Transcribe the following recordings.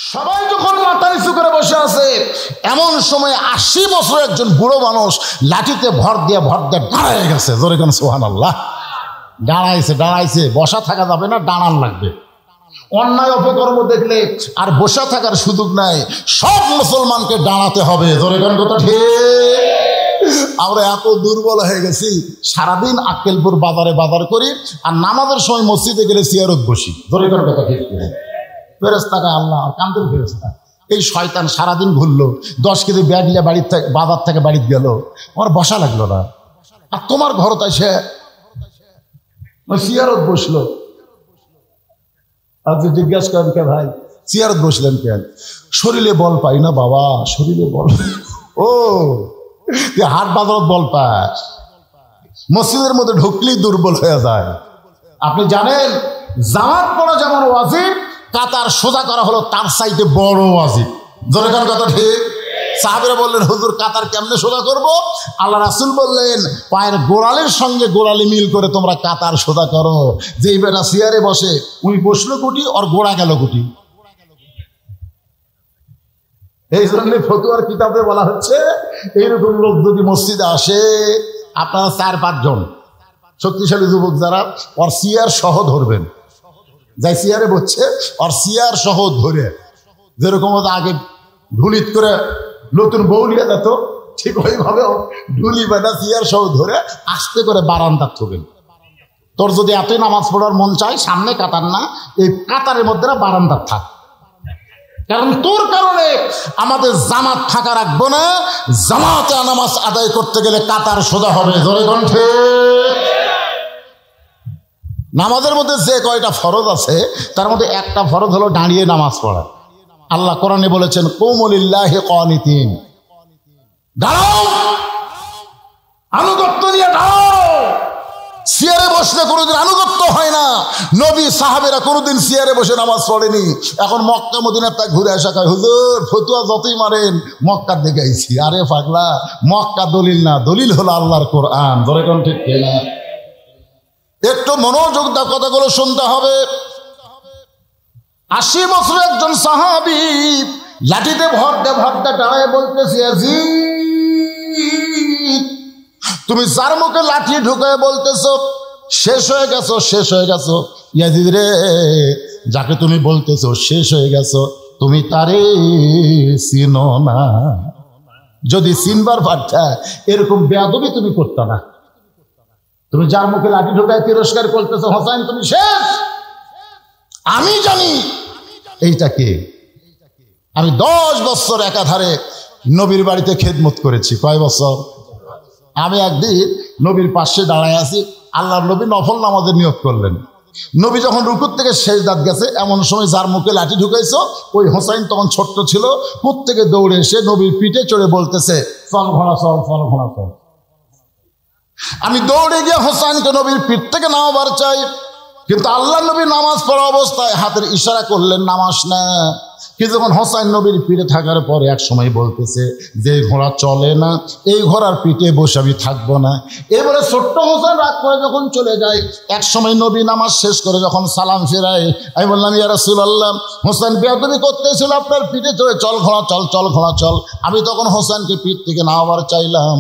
সবাই যখন মাথা নিচু করে বসে আছে, এমন সময় 80 বছর একজন বুড়ো মানুষ লাঠিতে ভর দিয়ে দাঁড়ায় গেছে। জোরে কোন সুবহানাল্লাহ। দাঁড়াইছে, বসা থাকা যাবে না, দাঁড়ান লাগবে। অন্যায় অপকর্ম দেখলে আর বসা থাকার সুযোগ নাই, সব মুসলমানকে দাঁড়াতে হবে। জোরে কোন কথা ঠিক। আমরা এত দুর্বল হয়ে গেছি, সারাদিন আক্কেলপুর বাজার করি, আর নামাজের সময় মসজিদে গেলে চেয়ারত বসি। জোরে কোন কথা ঠিক। ফেরেশতাকে আল্লাহ আর কান্দের ফেরেশতা, এই শয়তান সারাদিন ঘুরলো, 10 কেজি ব্যাগ নিয়ে বাড়ির থেকে বাজার থেকে বাড়িতে গেল, আমার বসা লাগলো না। আর তোমার ঘর তাই সে চেয়ারত বসলো। আর জিজ্ঞাসা করেন, কে ভাই চেয়ারত বসলেন কেন? শরীরে বল পাই না বাবা, শরীরে বল। ও হাট বাজারত বল পাস, মসজিদের মধ্যে ঢুকলেই দুর্বল হয়ে যায়। আপনি জানেন জামাত পড়া যেমন ওয়াজিব, কাতার সোজা করা হলো তার চাইতে বড় ওয়াজিব। জোরে কোন কথা ঠিক। সাহাবীরা বললেন, হুজুর কাতার কেমনে সোজা করব? আল্লাহ রাসূল বললেন, পায়ের গোড়ালির সঙ্গে গোড়ালি মিল করে তোমরা কাতার সোজা করো। যেই বেটা চেয়ারে বসে, উনি বসলো কুটি আর গোড়া গেল কুটি। এই জন্য ফতুয়ার কিতাবে বলা হচ্ছে, এইরকম লোক যদি মসজিদে আসে, আপনারা 4-5 জন শক্তিশালী যুবক যারা, ওর চেয়ার সহ ধরবেন। যাই চেয়ারে বসছে আর চেয়ার সহ ধরে, যেরকম আগে ঢুলিত করে নতুন বউ নিয়ে যেত, ঠিক ওইভাবে ঢুলি বেটা চেয়ার সহ ধরে আস্তে করে বারান্দা থবেন। তোর যদি এতই নামাজ পড়ার মন চায়, সামনে কাতার না, এই কাতারের মধ্যে বারান্দা থাক। কারণ তোর কারণে আমাদের জামাত ফাঁকা রাখবো না। জামাতে নামাজ আদায় করতে গেলে কাতার সোজা হবে। জোরে কণ্ঠে। নামাজের মধ্যে যে কয়টা ফরজ আছে, তার মধ্যে একটা ফরজ হলো দাঁড়িয়ে নামাজ পড়া। আল্লাহ কোরআনে বলেছেন, কুমু লিল্লাহি কানিতিন, দাঁড়াও, আনুগত্য নিয়ে দাঁড়াও। চেয়ারে বসলে কোনোদিন আনুগত্য হয় না। নবী সাহাবেরা কোনোদিন চেয়ারে বসে নামাজ পড়েনি। এখন মক্কা মদিনার তা ঘুরে আসা কয়, হুজুর ফতুয়া যতই মারেন মক্কার দিকে আইছি। আরে পাগলা, মক্কা দলিল না, দলিল হলো আল্লাহর কোরআন। ধরে কোন ঠিক না? একটু মনোযোগ দা, কথাগুলো শুনতে হবে। 80 বছর একজন সাহাবী লাঠিতে ভর দে দাঁড়ায় বলতেছে, ইয়াজিদ, তুমি যার মুখে লাঠি ঢুকায় বলতেছো শেষ হয়ে গেছো, ইয়াজিদ রে, যাকে তুমি বলতেছো শেষ হয়ে গেছো, তুমি তারে চিনো না। যদি চিনবার পারতা, এরকম বেয়াদবি তুমি করতে না। তুমি যার মুখে লাঠি ঢোকায় তিরস্কার করতেছো, হোসাইন তুমি শেষ। আমি জানি এইটা কে। আমি 10 বছর একাধারে নবীর বাড়িতে খেদমত করেছি। কয় বছর? আমি একদিন নবীর পাশে দাঁড়ায় আছি, আল্লাহর নবী নফল নামাজের নিয়ত করলেন। নবী যখন রুকুর থেকে সেজদাত গেছে, এমন সময় যার মুখে লাঠি ঢুকাইছো ওই হোসাইন তখন ছোট্ট ছিল, কুত থেকে দৌড়ে এসে নবীর পিঠে চড়ে বলতেছে, চল ঘোড়া চল, চল ঘোড়া চল। আমি দৌড়ে গিয়ে হোসাইনকে নবীর পিঠ থেকে নামাবার চাই, কিন্তু আল্লাহ নবী নামাজ পড়া অবস্থায় হাতের ইশারা করলেন নামাজ না। কিন্তু যখন হোসাইন নবীর পিঠে থাকার পরে এক সময় বলতেছে, যে ঘোড়া চলে না, এই ঘোড়ার পিঠে বসে আমি থাকবো না। এবারে ছোট্ট হোসেন রাগ করে যখন চলে যায়, এক সময় নবী নামাজ শেষ করে যখন সালাম ফেরায়, আমি বললাম, ইয়া রাসূলুল্লাহ, হোসেন বেয়াদবি করতেছিল আপনার পিঠে চড়ে, চল ঘোড়া চল, চল ঘোড়া চল। আমি তখন হোসেনকে পিঠ থেকে নামাবার চাইলাম,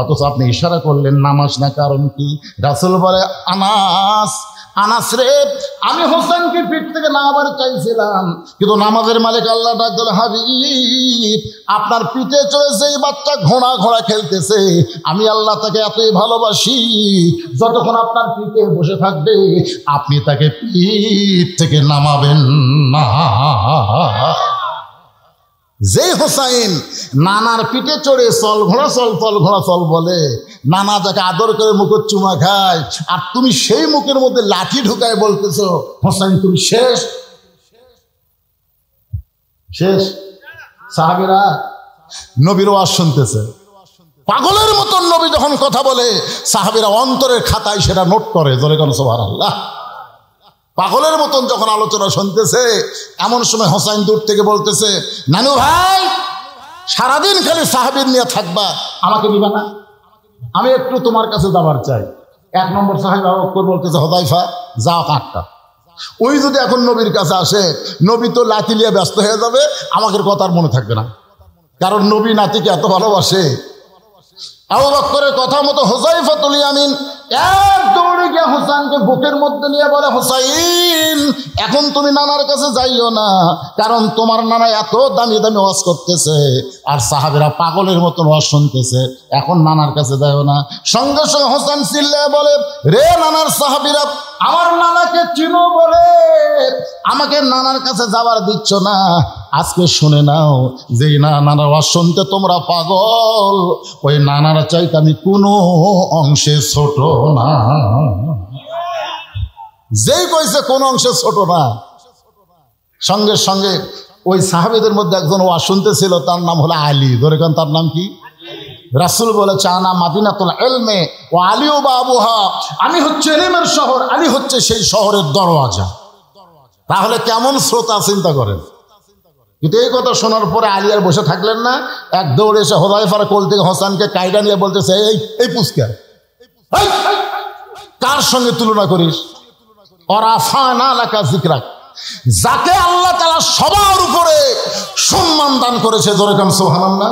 অথচ আপনি ইশারা করলেন নামাজ না, কারণ কি? রাসূল বলে, আনাস রে, আমি হোসেনকে পিঠ থেকে নামাবার চাইছিলাম, কিন্তু নামাজের মালিক আল্লাহ ডাকল, হাবিব, আপনার পিঠে চড়েছে এই বাচ্চা ঘোড়া খেলতেছে, আমি আল্লাহ তাকে এতই ভালোবাসি, যতক্ষণ আপনার পিঠে বসে থাকবে আপনি তাকে পিঠ থেকে নামাবেন না। যে হোসাইন নানার পিঠে চড়ে চল ঘোড়া চল, চল ঘোড়া চল বলে, নানা যাকে আদর করে মুখের চুমা খায়, আর তুমি সেই মুখের মধ্যে লাঠি ঢুকায় বলতেছো হোসাইন তুমি শেষ। সাহাবীরা নবীর ওয়াজ শুনতেছে, পাগলের মতন নবী যখন কথা বলে, সাহাবীরা অন্তরের খাতায় সেটা নোট করে। জোরে কোন সুবহানাল্লাহ। পাগলের মতন যখন আলোচনা শুনতেছে, এমন সময় হোসাইন দূর থেকে বলতেছে, নানু ভাই, সারাদিন খালি সাহাবীর নিয়ে থাকবা, আমাকে দিবা না? আমি একটু তোমার কাছে যাবার চাই। 1 নম্বর সাহাবী আবু বকর বলতেছে, হুযায়ফা যাও, কাটটা ওই যদি এখন নবীর কাছে আসে, নবী তো লাঠি নিয়ে ব্যস্ত হয়ে যাবে, আমাদের কথা আর মনে থাকবে না, কারণ নবী নাতিকে এত ভালোবাসে। আবু বকরের কথা মতো হুযায়ফাতুল ইয়ামিন এক দৌড়ে গিয়ে হোসেনকে বুকের মধ্যে নিয়ে বলে, হোসাইন এখন তুমি নানার কাছে যাইও না, কারণ তোমার নানা এত দামি দামি ওয়াজ করতেছে আর সাহাবীরা পাগলের মতন ওয়াজ শুনতেছে, এখন নানার কাছে যাইও না। সঙ্গে সঙ্গে হোসেন চিল্লায় বলে, রে নানার সাহাবীরা, আমার নানাকে চিনো বলে আমাকে নানার কাছে যাবার দিচ্ছ না? আজকে শুনে নাও, যে নানার ওয়াজ শুনতে তোমরা পাগল, ওই নানার চাইতে আমি কোনো অংশে ছোট না। যেই কইছে কোন অংশে ছোট না, সঙ্গে সঙ্গে ওই সাহাবীদের মধ্যে একজন ওয়াজ শুনতেছিল, তার নাম হলো আলী। ধরে কেন তার নাম কি? রাসূল বলেছে, আনা মাদিনাতুল ইলমে ওয়া আলিউ বাবুহা, আমি হচ্ছে ইলমের শহর, আলী হচ্ছে সেই শহরের দরওয়াজা। তাহলে কেমন শ্রোতা চিন্তা করেন। কিন্তু এই কথা শোনার পরে আলী আর বসে থাকলেন না, এক দৌড়ে এসে হুযায়ফার কোল থেকে হোসেনকে কাইডা নিয়ে বলতেছে, এই পুচকা, কার সঙ্গে তুলনা করিস? ওরাফানা লাকা যিকরাক, যাকে আল্লাহ তাআলা সবার উপরে সম্মান দান করেছে, জোরে কাম সুবহানাল্লাহ।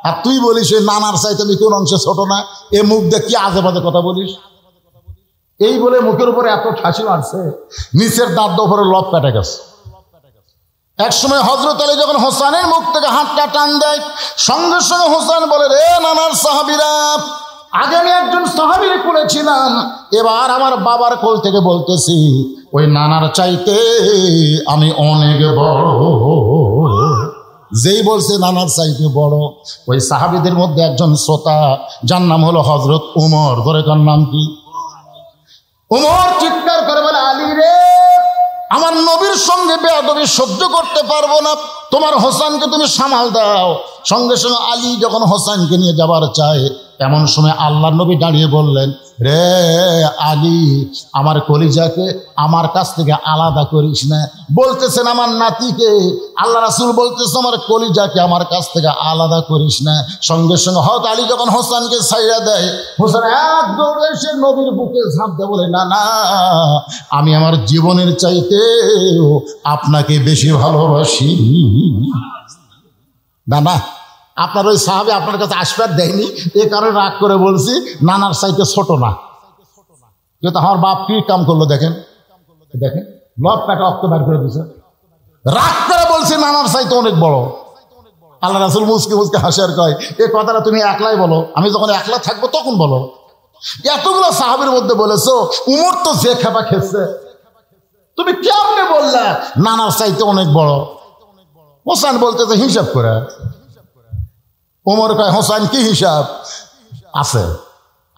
আর তুই বলিস এই নানার চাইতে আমি কোন অংশে ছোট না? এ মুখ দিয়ে কি আজে বাজে কথা বলিস? এই বলে মুখের উপরে এত ঠাসি মারছে, নিচের দাঁত উপরে লব কাটে গেছে। এক সময় হযরত আলী যখন হোসেনের মুখ থেকে হাতটা টান দেয়, সঙ্গে সঙ্গে হোসেন বলে, রে নানার সাহাবীরা, আগে আমি একজন সাহাবীর কোলে ছিলাম, এবার আমার বাবার কোল থেকে বলতেছি, ওই নানার চাইতে আমি অনেক বড়। যেই বলছে নানার চাইতে বড়, ওই সাহাবীদের মধ্যে একজন শ্রোতা, যার নাম হলো হযরত উমর। ধরে তার নাম কি? উমর চিৎকার করে বলে, আলী রে, আমার নবীর সঙ্গে বেয়াদবি সহ্য করতে পারবো না, তোমার হোসেনকে তুমি সামাল দাও। সঙ্গে সঙ্গে আলী যখন হোসেনকে নিয়ে যাবার চায়, এমন সময় আল্লাহর নবী দাঁড়িয়ে বললেন, রে আলী, আমার কলিজাকে আমার কাছ থেকে আলাদা করিস না। বলতেছেন আমার নাতিকে, আল্লাহ রাসূল বলতেছে আমার কলিজাকে আমার কাছ থেকে আলাদা করিস না। সঙ্গে সঙ্গে হযরত আলী যখন হোসেনকে ছাইড়া দেয়, হোসেন এক দৌড়ে এসে নবীর বুকে ঝাঁপ দেয়, বলে, না না, আমি আমার জীবনের চাইতে আপনাকে বেশি ভালোবাসি। না না, আপনার ওই সাহাবী আপনার কাছে আসবার দেয়নি, এ কারণে রাগ করে বলছি নানার চাইতে ছোট না। কিন্তু আমার বাপ কি কাম করলো দেখেন, দেখেন লব কাটা অক্ত বের করে দিছে, রাগ করে বলছি নানার চাইতে অনেক বড়। আল্লাহ রাসূল মুসকে মুসকে হাসে আর কয়, এ কথাটা তুমি একলাই বলো, আমি যখন একলা থাকবো তখন বলো। এতগুলো সাহাবীর মধ্যে বলেছো, উমর তো যে খেপা খেয়েছে, তুমি কেমনে বললা নানার চাইতে অনেক বড়? হোসেন বলতেছে হিসাব করে। ওমর কয়, হোসেন কি হিসাব আছে?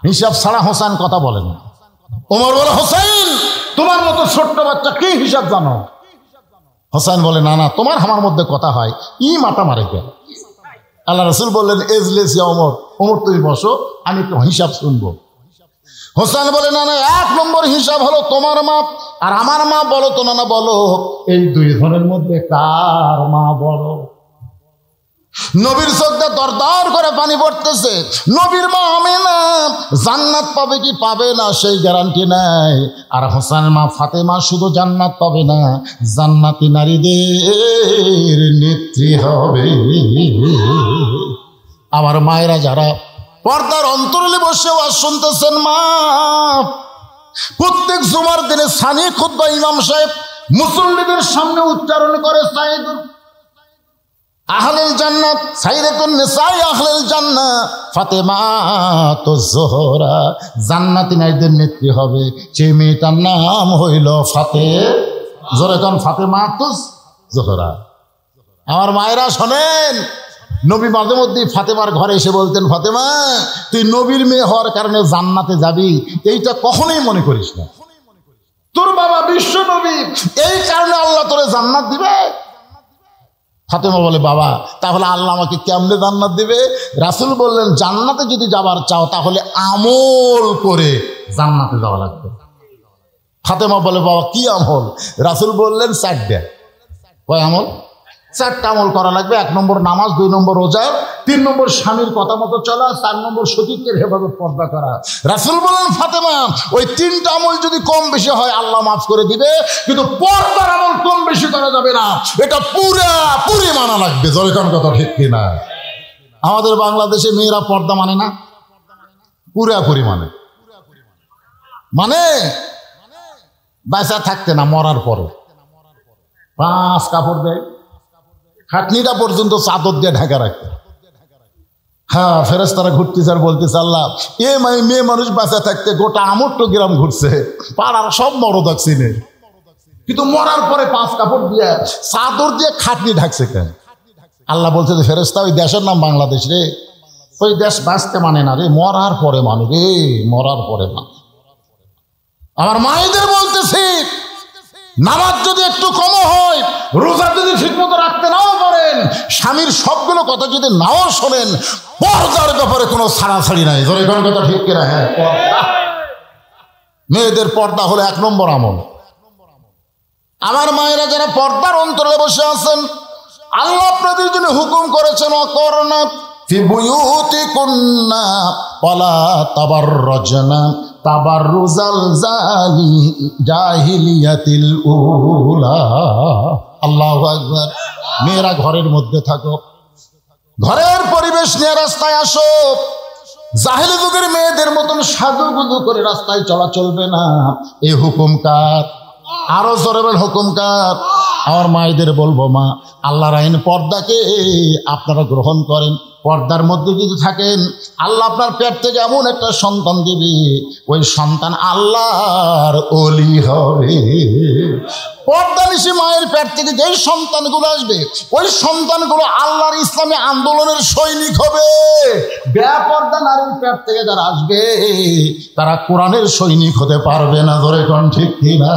হিসাব ছাড়া হোসেন কথা বলে না। ওমর বলে, হোসেন তোমার মতো ছোট্ট বাচ্চা কি হিসাব জানো? হোসেন বলে, না না, তোমার আমার মধ্যে কথা হয়, ই মাথা মারে কে? আল্লাহ রাসূল বললেন, এজলিস ইয়া ওমর, ওমর তুমি বসো, আমি একটু হিসাব শুনবো। হোসেন বলে, না না, এক নম্বর হিসাব হলো তোমার মা আর আমার মা। বলো তো নানা, বলো এই দুই ধরনের মধ্যে কার মা বড়? নবীর চোখে দরদর করে পানি পড়তেছে। নবীর মা আমিনা জান্নাত পাবে কি পাবে না সেই গ্যারান্টি নাই, আর হোসেনের মা ফাতেমা শুধু জান্নাত পাবে না, জান্নাতি নারীদের নেত্রী হবে। আমার মায়েরা যারা পর্দার অন্তরালে বসে ওয়াজ শুনতেছেন, মা, প্রত্যেক জুমার দিনে সানি খুতবা ইমাম সাহেব মুসল্লিদের সামনে উচ্চারণ করে, সাইদুল আহলুল জান্নাত সাইয়্যিদাতুন নিসাই আহলুল জান্নাহ ফাতেমাতুজ যোহরা, জান্নাতি নারীদের নেত্রী হবে। সেই মেয়েটার নাম হইল ফাতেমাতুজ যোহরা। আমার মায়েরা শোনেন, নবী মাঝে মধ্যে ফাতেমার ঘরে এসে বলতেন, ফাতেমা তুই নবীর মেয়ে হওয়ার কারণে জান্নাতে যাবি, এইটা কখনোই মনে করিস না। তোর বাবা বিশ্ব নবী, এই কারণে আল্লাহ তোরে জান্নাত দিবে। ফাতেমা বলে, বাবা তাহলে আল্লাহ আমাকে কেমনে জান্নাত দিবে? রাসূল বললেন, জান্নাতে যদি যাবার চাও তাহলে আমল করে জান্নাতে যাওয়া লাগবে। ফাতেমা বলে, বাবা কি আমল? রাসূল বললেন, 4টা। কয় আমল? চারটা আমল করা লাগবে। 1 নম্বর নামাজ, 2 নম্বর রোজা, 3 নম্বর স্বামীর কথা মতো চলা, 4 নম্বর সতীত্বের হেফাজত পর্দা করা। রাসূল বলেন ফাতেমা ওই 3টা আমল যদি কম বেশি হয় আল্লাহ মাফ করে দিবে, কিন্তু পর্দার আমল কম বেশি করা যাবে না, এটা পুরোপুরি মানা লাগবে। জয়কান কথা ঠিক কিনা? আমাদের বাংলাদেশে মেয়েরা পর্দা মানে না, পুরোপুরি মানে বাঁচা থাকতে না, মরার পরে 5 কাপড় দেয়, খাটনিটা পর্যন্ত চাদর দিয়ে ঢাকা রাখতে। হ্যাঁ, ফেরেশতারা ঘুরতেছে আর বলতেছে আল্লাহ মেয়ে মানুষ বাঁচা থাকতে গোটা আমট্ট গ্রাম ঘুরছে, পাড়ার সব মরদক চিনে, কিন্তু মরার পরে 5 কাপড় দিয়ে চাদর দিয়ে খাটনি ঢাকছে কেন? আল্লাহ বলছে যে ফেরেশতা ওই দেশের নাম বাংলাদেশ রে, ওই দেশ বাঁচতে মানে না রে, মরার পরে মানে রে, মরার পরে মানে। আমার মায়েদের বলতেছি নামাজ যদি একটু কম হয়, রোজা যদি ঠিকমতো রাখতে নাও পারেন, স্বামীর সবগুলো কথা যদি নাও শোনেন, পর্দার ব্যাপারে কোনো ছাড়াছাড়ি নাই। ধরে কোন কথা ঠিক কিনা? হ্যাঁ, মেয়েদের পর্দা হলো 1 নম্বর আমল। আমার মায়েরা যারা পর্দার অন্তরে বসে আছেন, আল্লাহ আপনাদের জন্য হুকুম করেছেন অকরনা ফি বুয়ুতিকুন্না ওয়ালা তাবাররাজনা তাবাররুজাল জাহিলিয়াতিল উলা। আল্লাহু আকবার। মেয়েরা ঘরের মধ্যে থাকো, ঘরের পরিবেশ নিয়ে রাস্তায় আসো। জাহেলি যুগের মেয়েদের মতন সাজুগুজু করে রাস্তায় চলা চলবে না। এই হুকুম কার? আরো জোরে বল, হুকুম কার? আমার মায়েদের বলবো মা, আল্লাহর আইন পর্দাকে আপনারা গ্রহণ করেন। পর্দার মধ্যে যদি থাকেন, আল্লাহ আপনার পেট থেকে এমন একটা সন্তান দিবে, ওই সন্তান আল্লাহর ওলি হবে। পর্দা নিশি মায়ের পেট থেকে যেই সন্তানগুলো আসবে, ওই সন্তানগুলো আল্লাহর ইসলামী আন্দোলনের সৈনিক হবে। বেপর্দা নারীর পেট থেকে যারা আসবে, তারা কোরআনের সৈনিক হতে পারবে না। ধরে কোন ঠিক কিনা?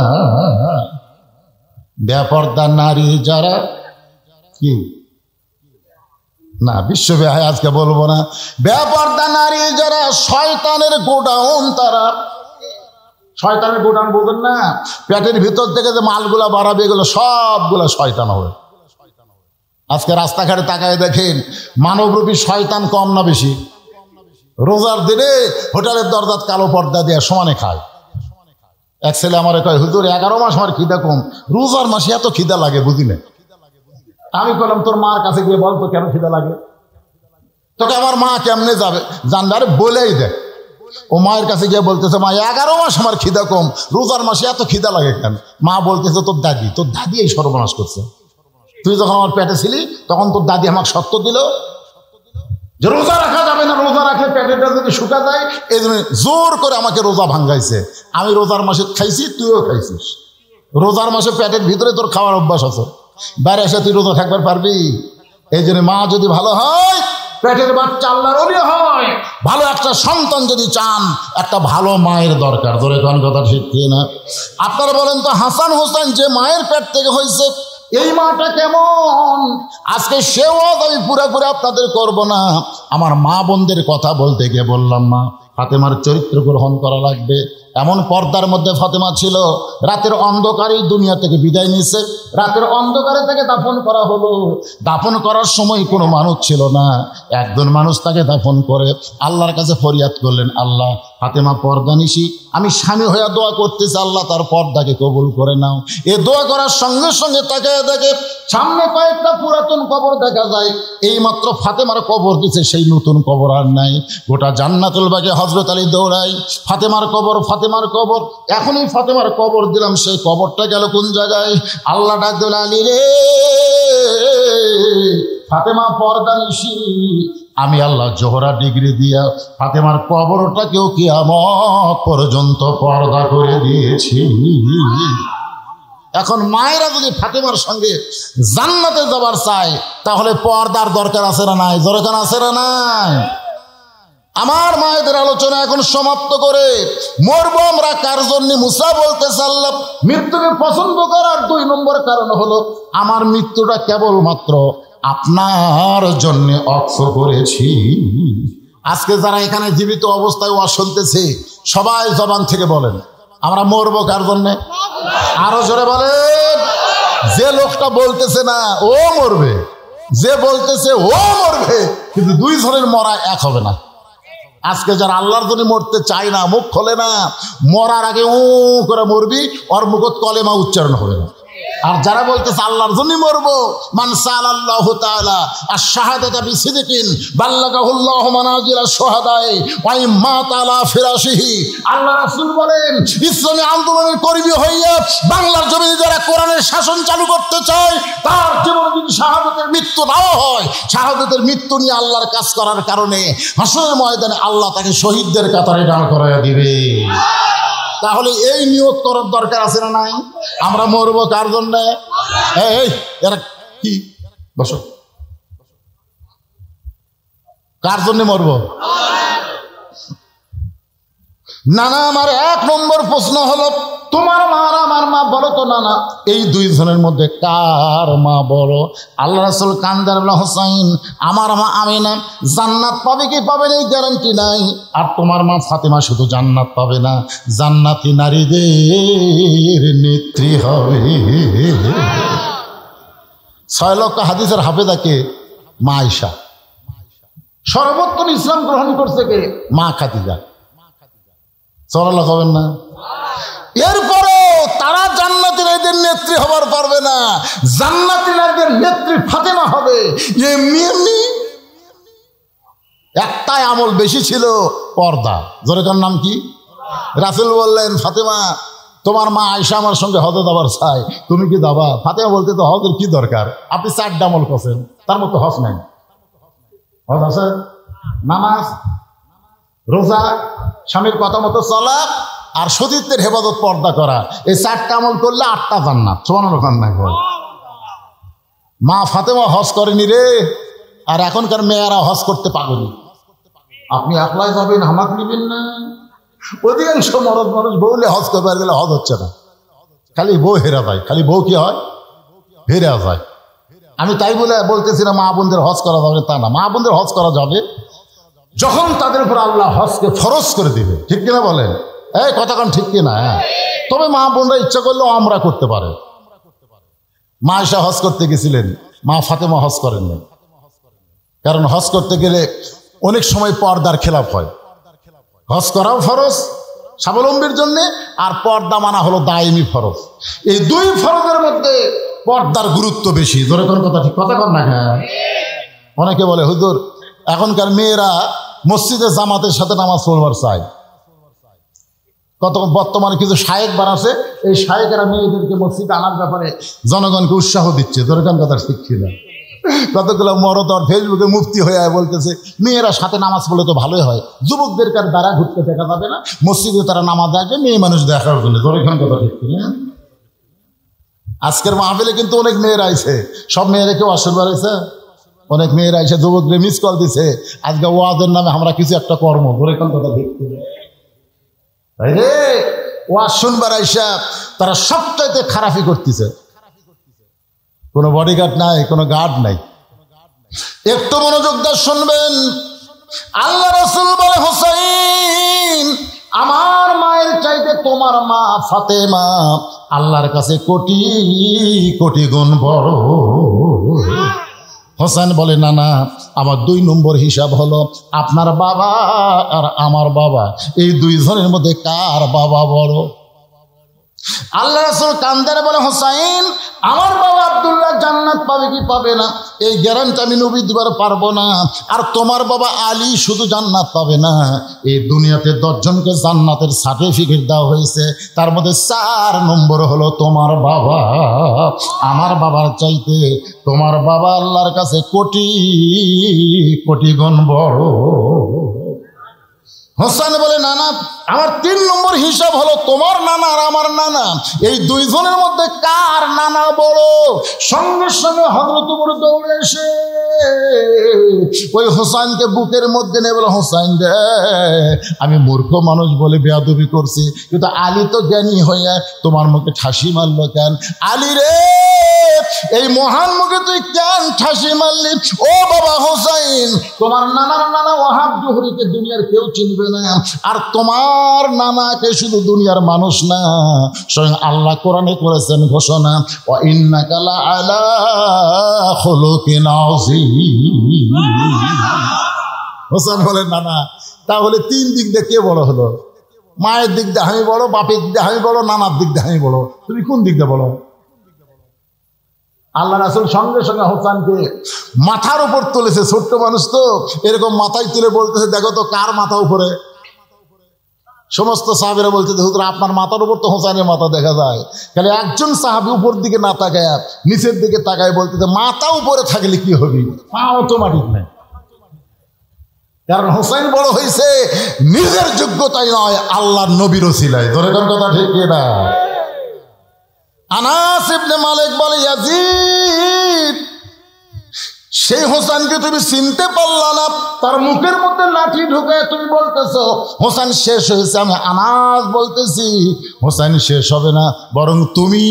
বেপর্দা নারী যারা কি না, বিশ্বব্যাপী আজকে বলবো না, বেপর্দা নারী যারা শয়তানের গোডাউন, তারা শয়তানের গোডাউন বলবেন না, পেটের ভিতর থেকে যে মালগুলা বাড়াবে এগুলো সবগুলো শয়তান হবে। আজকে রাস্তাঘাটে তাকায় দেখেন, মানবরূপী শয়তান কম না বেশি? রোজার দিনে হোটেলের দরজাত কালো পর্দা দিয়ে সমানে খায়। এক ছেলে আমার কয়, হুজুর 11 মাস আমার খিদা কম, রোজার মাসে এত খিদা লাগে বুঝি না। আমি বললাম তোর মার কাছে গিয়ে বল তো কেন খিদা লাগে। তোকে আমার মা কেমনে যাবে জানবে? আরে বলেই দেখ। ও মায়ের কাছে গিয়ে বলতেছে, মা 11 মাস আমার খিদা কম, রোজার মাসে এত খিদা লাগে কেন? মা বলতেছে, তোর দাদি এই সর্বনাশ করছে। তুই যখন আমার পেটে ছিলি তখন তোর দাদি আমাকে সত্য দিল যে রোজা রাখা যাবে না, রোজা রাখলে পেটেটা যদি শুকা যায়, এই জন্য জোর করে আমাকে রোজা ভাঙ্গাইছে। আমি রোজার মাসে খাইছি, তুইও খাইছিস। রোজার মাসে পেটের ভিতরে তোর খাওয়ার অভ্যাস আছে, বাইরে এসে তুই রোজা থাকবার পারবি? এই জন্য মা যদি ভালো হয়, পেটের বাচ্চা আল্লাহর ওলি হয়, ভালো একটা সন্তান যদি চান, একটা ভালো মায়ের দরকার। ধরে কোন কথা ঠিক না? আপনারা বলেন তো, হাসান হোসেন যে মায়ের পেট থেকে হয়েছে, এই মাটা কেমন? আজকে সেও আমি পুরোপুরি আপনাদের করব না। আমার মা বোনদের কথা বলতে গিয়ে বললাম, মা ফাতেমার চরিত্র গ্রহণ করা লাগবে। এমন পর্দার মধ্যে ফাতেমা ছিল, রাতের অন্ধকারেই দুনিয়া থেকে বিদায় নিয়েছে, রাতের অন্ধকারে তাকে দাফন করা হলো। দাফন করার সময় কোনো মানুষ ছিল না, একজন মানুষ তাকে দাফন করে আল্লাহর কাছে ফরিয়াদ করলেন, আল্লাহ ফাতেমা পর্দা নিশি, আমি স্বামী হইয়া দোয়া করতেছি, আল্লাহ তার পর্দাকে কবুল করে নাও। এ দোয়া করার সঙ্গে সঙ্গে তাকে দেখে সামনে কয়েকটা পুরাতন কবর দেখা যায়। এই মাত্র ফাতেমার কবর দিছে, সেই নতুন কবর আর নাই। গোটা জান্নাতুল বাগে হযরত আলী দৌড়াই, ফাতেমার কবর, ফাতেমার কবর। এখনই ফাতেমার কবর দিলাম, সেই কবরটা গেল কোন জায়গায়? আল্লাহ ডাক দিল, আলী রে, ফাতেমা পর্দা নিশি, আমি আল্লাহ জোহরা ডিগ্রি দিয়া ফাতেমার কবরটাকেও কিয়ামত পর্যন্ত পর্দা করে দিয়েছি। এখন মায়েরা যদি ফাতেমার সঙ্গে জান্নাতে যাবার চায়, তাহলে পর্দার দরকার আছে না নাই? দরকার আছে না নাই? আমার মায়েদের আলোচনা এখন সমাপ্ত করে মরবো আমরা কার জন্য? মুসা বলতেছে, আল্লাহ মৃত্যুকে পছন্দ করার 2 নম্বর কারণ হলো, আমার মৃত্যুটা কেবলমাত্র আপনার জন্য অক্ষ করেছি। আজকে যারা এখানে জীবিত অবস্থায় ওয়াজ শুনতেছে, সবাই জবান থেকে বলেন, আমরা মরবো কার জন্যে? আরো জোরে বলেন, যে লোকটা বলতেছে না ও মরবে, যে বলতেছে ও মরবে, কিন্তু দুই জনের মরা এক হবে না। আজকে যারা আল্লাহর জন্য মরতে চায় না, মুখ খোলে না, মরার আগে ও করে মরবি, ওর মুখত কলেমা উচ্চারণ হবে না। আর যারা বলতেছে আল্লাহর জন্য মরবো, মান সাআলাল্লাহু তাআলা আশ-শাহাদাতা বিসিদকিন বাল্লাগাহুল্লাহু মানাজিলা শুহাদায়ে ওয়া ইম্মা তাআলা ফিরাশিহি। আল্লাহ রাসূল বলেন, ইসলামী আন্দোলনের কর্মী হইয়া বাংলার জমিনে যারা কোরআনের শাসন চালু করতে চায়, তার জীবনে যদি শাহাদাতের মৃত্যু নাও হয়, শাহাদাতের মৃত্যু নিয়ে আল্লাহর কাজ করার কারণে হাসরের ময়দানে আল্লাহ তাকে শহীদদের কাতারে দাঁড় করাইয়া দিবে। তাহলে এই নিয়ত করার দরকার আছে না নাই? আমরা মরবো কার জন্য? এই এরা কি বসো, কার জন্য মরবো? না না, আমার এক নম্বর প্রশ্ন হলো, তোমার মা আর আমার মা বলো তো। না না, এই দুইজনের মধ্যে কার মা বড়? আল্লাহ রাসূল কান্দার বলে, হোসাইন আমার মা আমিনা জান্নাত পাবে কি পাবে না এই গ্যারান্টি নাই। আর তোমার মা ফাতেমা শুধু জান্নাত পাবে না, জান্নাতি নারীদের নেত্রী হবে। 6 লক্ষ হাদিসের হাফেজাকে মা আয়েশা। সর্বোত্তম ইসলাম গ্রহণ করছে কে? মা খাদিজা। চলা হবেন না? এরপরও তারা জান্নাতি নারীদের নেত্রী হবার পারবে না, জান্নাতি নারীদের নেত্রী ফাতেমা হবে। এমনি এমনি একটাই আমল বেশি ছিল, পর্দা। জোরেকার নাম কি? রাসূল বললেন, ফাতেমা তোমার মা আয়েশা আমার সঙ্গে হজে যাবার চাই, তুমি কি যাবা? ফাতেমা বলতে, তো হজের কি দরকার, আপনি 4টা আমল করছেন, তার মতো হজ নাই। হজ আছে, নামাজ, রোজা, স্বামীর কথা মতো চলা, আর সতীত্বের হেফাজত, পর্দা করা। এই 4টা আমল করলে 8টা জান্নাত। সুবহানাল্লাহ না? মা ফাতেমা হজ করেনি রে, আর এখনকার মেয়েরা হজ করতে পাগলি। আপনি একলাই যাবেন, হামাক নিবেন না। অধিকাংশ মানুষ বউলে হজ করবার গেলে হজ হচ্ছে না, খালি বউ হেরা যায়। খালি বউ কি হয়? হেরা যায়। আমি তাই বলে বলতেছি না মা বোনদের হজ করা যাবে, তা না। মা বোনদের হজ করা যাবে যখন তাদের উপর আল্লাহ হজকে ফরজ করে দিবে। ঠিক কিনা বলেন? এই কথা কোন ঠিক কিনা? তবে মা বোনরা ইচ্ছা করলেও আমরা করতে পারে। মা আয়েশা হজ করতে গেছিলেন, মা ফাতেমা হজ করেননি। কারণ হজ করতে গেলে অনেক সময় পর্দার খেলাফ হয়। হজ করাও ফরজ স্বাবলম্বীর জন্য, আর পর্দা মানা হলো দায়মি ফরজ। এই দুই ফরজের মধ্যে পর্দার গুরুত্ব বেশি। ধরে কোন কথা ঠিক কথা কর না? হ্যাঁ, অনেকে বলে হুজুর এখনকার মেয়েরা মসজিদে জামাতের সাথে নামাজ পড়বার চায়। কত বর্তমানে কিছু শায়েক বানাচ্ছে, এই শায়েকেরা মেয়েদেরকে মসজিদে আনার ব্যাপারে জনগণকে উৎসাহ দিচ্ছে। ধরে কোন কথা ঠিক ছিল? কতগুলো মরদর ফেসবুকে মুফতি হয়ে বলতেছে মেয়েরা সাথে নামাজ পড়লে তো ভালোই হয়, যুবকদের কার দ্বারা ঘুরতে দেখা যাবে না, মসজিদে তারা নামাজ আসবে মেয়ে মানুষ দেখার জন্য। ধরে কোন কথা ঠিক ছিল? আজকের মাহফিলে কিন্তু অনেক মেয়েরা আইছে, সব মেয়েরা কেউ আসবার আইছে, অনেক মেয়েরা এসে যুবকরে মিস কল দিছে, আজকে ওয়াজের নামে আমরা কিছু একটা কর্ম। ধরে কোন কথা দেখতে রে ওয়াজ শুনবার আইসা তারা সবটাইতে খারাপই করতেছে। কোনো বডিগার্ড নাই, কোনো গার্ড নাই। একটু মনোযোগ দিয়ে শুনবেন। আল্লাহ রাসূল বলে, হোসাইন আমার মায়ের চাইতে তোমার মা ফাতেমা আল্লাহর কাছে কোটি কোটি গুণ বড়। হোসেন বলে, না না, আমার 2 নম্বর হিসাব হলো আপনার বাবা আর আমার বাবা, এই দুইজনের মধ্যে কার বাবা বড়? আল্লাহ রাসূল কান্দারে বলে, হোসাইন আমার বাবা আব্দুল্লাহ জান্নাত পাবে কি পাবে না এই গ্যারান্টি আমি নবী দিবার পারবো না। আর তোমার বাবা আলী শুধু জান্নাত পাবে না, এই দুনিয়াতে 10 জনকে জান্নাতের সার্টিফিকেট দেওয়া হয়েছে, তার মধ্যে 4 নম্বর হলো তোমার বাবা। আমার বাবার চাইতে তোমার বাবা আল্লাহর কাছে কোটি কোটি গুণ বড়। হোসেন বলে, নানা আমার 3 নম্বর হিসাব হলো তোমার নানা আর আমার নানা, এই দুইজনের মধ্যে কার নানা বড়? সঙ্গে সঙ্গে হযরত ওমর দৌড়ে এসে ওই হোসেনকে বুকের মধ্যে নিয়ে বলে, হোসেন রে আমি মূর্খ মানুষ বলে বেয়াদবি করছি, কিন্তু আলী তো জ্ঞানী হইয়া তোমার মুখে ঠাসি মারলো কেন? আলী রে এই মহান মুখে তুই কেন ঠাসি মারলি? ও বাবা হোসেন, তোমার নানার নানা ওয়াহাব জোহরীকে দুনিয়ার কেউ চিনবে না, আর তোমার আমার নানাকে শুধু দুনিয়ার মানুষ না, স্বয়ং আল্লাহ কোরআনে করেছেন ঘোষণা, ওয়া ইন্নাকা লাআলা খুলুকিন আযীম। হোসেন বলেন নানা, তাহলে তিন দিক দিয়ে কে বড় হলো? মায়ের দিক দিয়ে আমি বড়, বাপের দিক দিয়ে আমি বড়, নানার দিক দিয়ে আমি বড়, তুমি কোন দিক দিয়ে বড়? আল্লাহ রাসূল সঙ্গে সঙ্গে হোসেনকে মাথার উপর তুলেছে, ছোট্ট মানুষ তো, এরকম মাথায় তুলে বলতেছে, দেখো তো কার মাথা উপরে। সমস্ত সাহাবীরা বলতেছে, হুজুর আপনার মাথার উপর তো হোসেনের মাথা দেখা যায়। খালি একজন সাহাবী উপর দিকে না তাকায় নিচের দিকে তাকায় বলতেছে, মাথা উপরে থাকলে কি হবে, পা অটোমেটিক নাই। কারণ হোসেন বড় হয়েছে নিজের যোগ্যতায় নয়, আল্লাহর নবীর ওসিলায়। ধরে কোন কথা ঠিক না? আনাস ইবনে মালিক বলে, ইয়াজিদ সেই হোসেনকে তুমি চিনতে পারলা না, তার মুখের মধ্যে লাঠি ঢুকে তুমি বলতেছো হোসেন শেষ হয়েছে। আমি আনাস বলতেছি হোসেন শেষ হবে না, বরং তুমি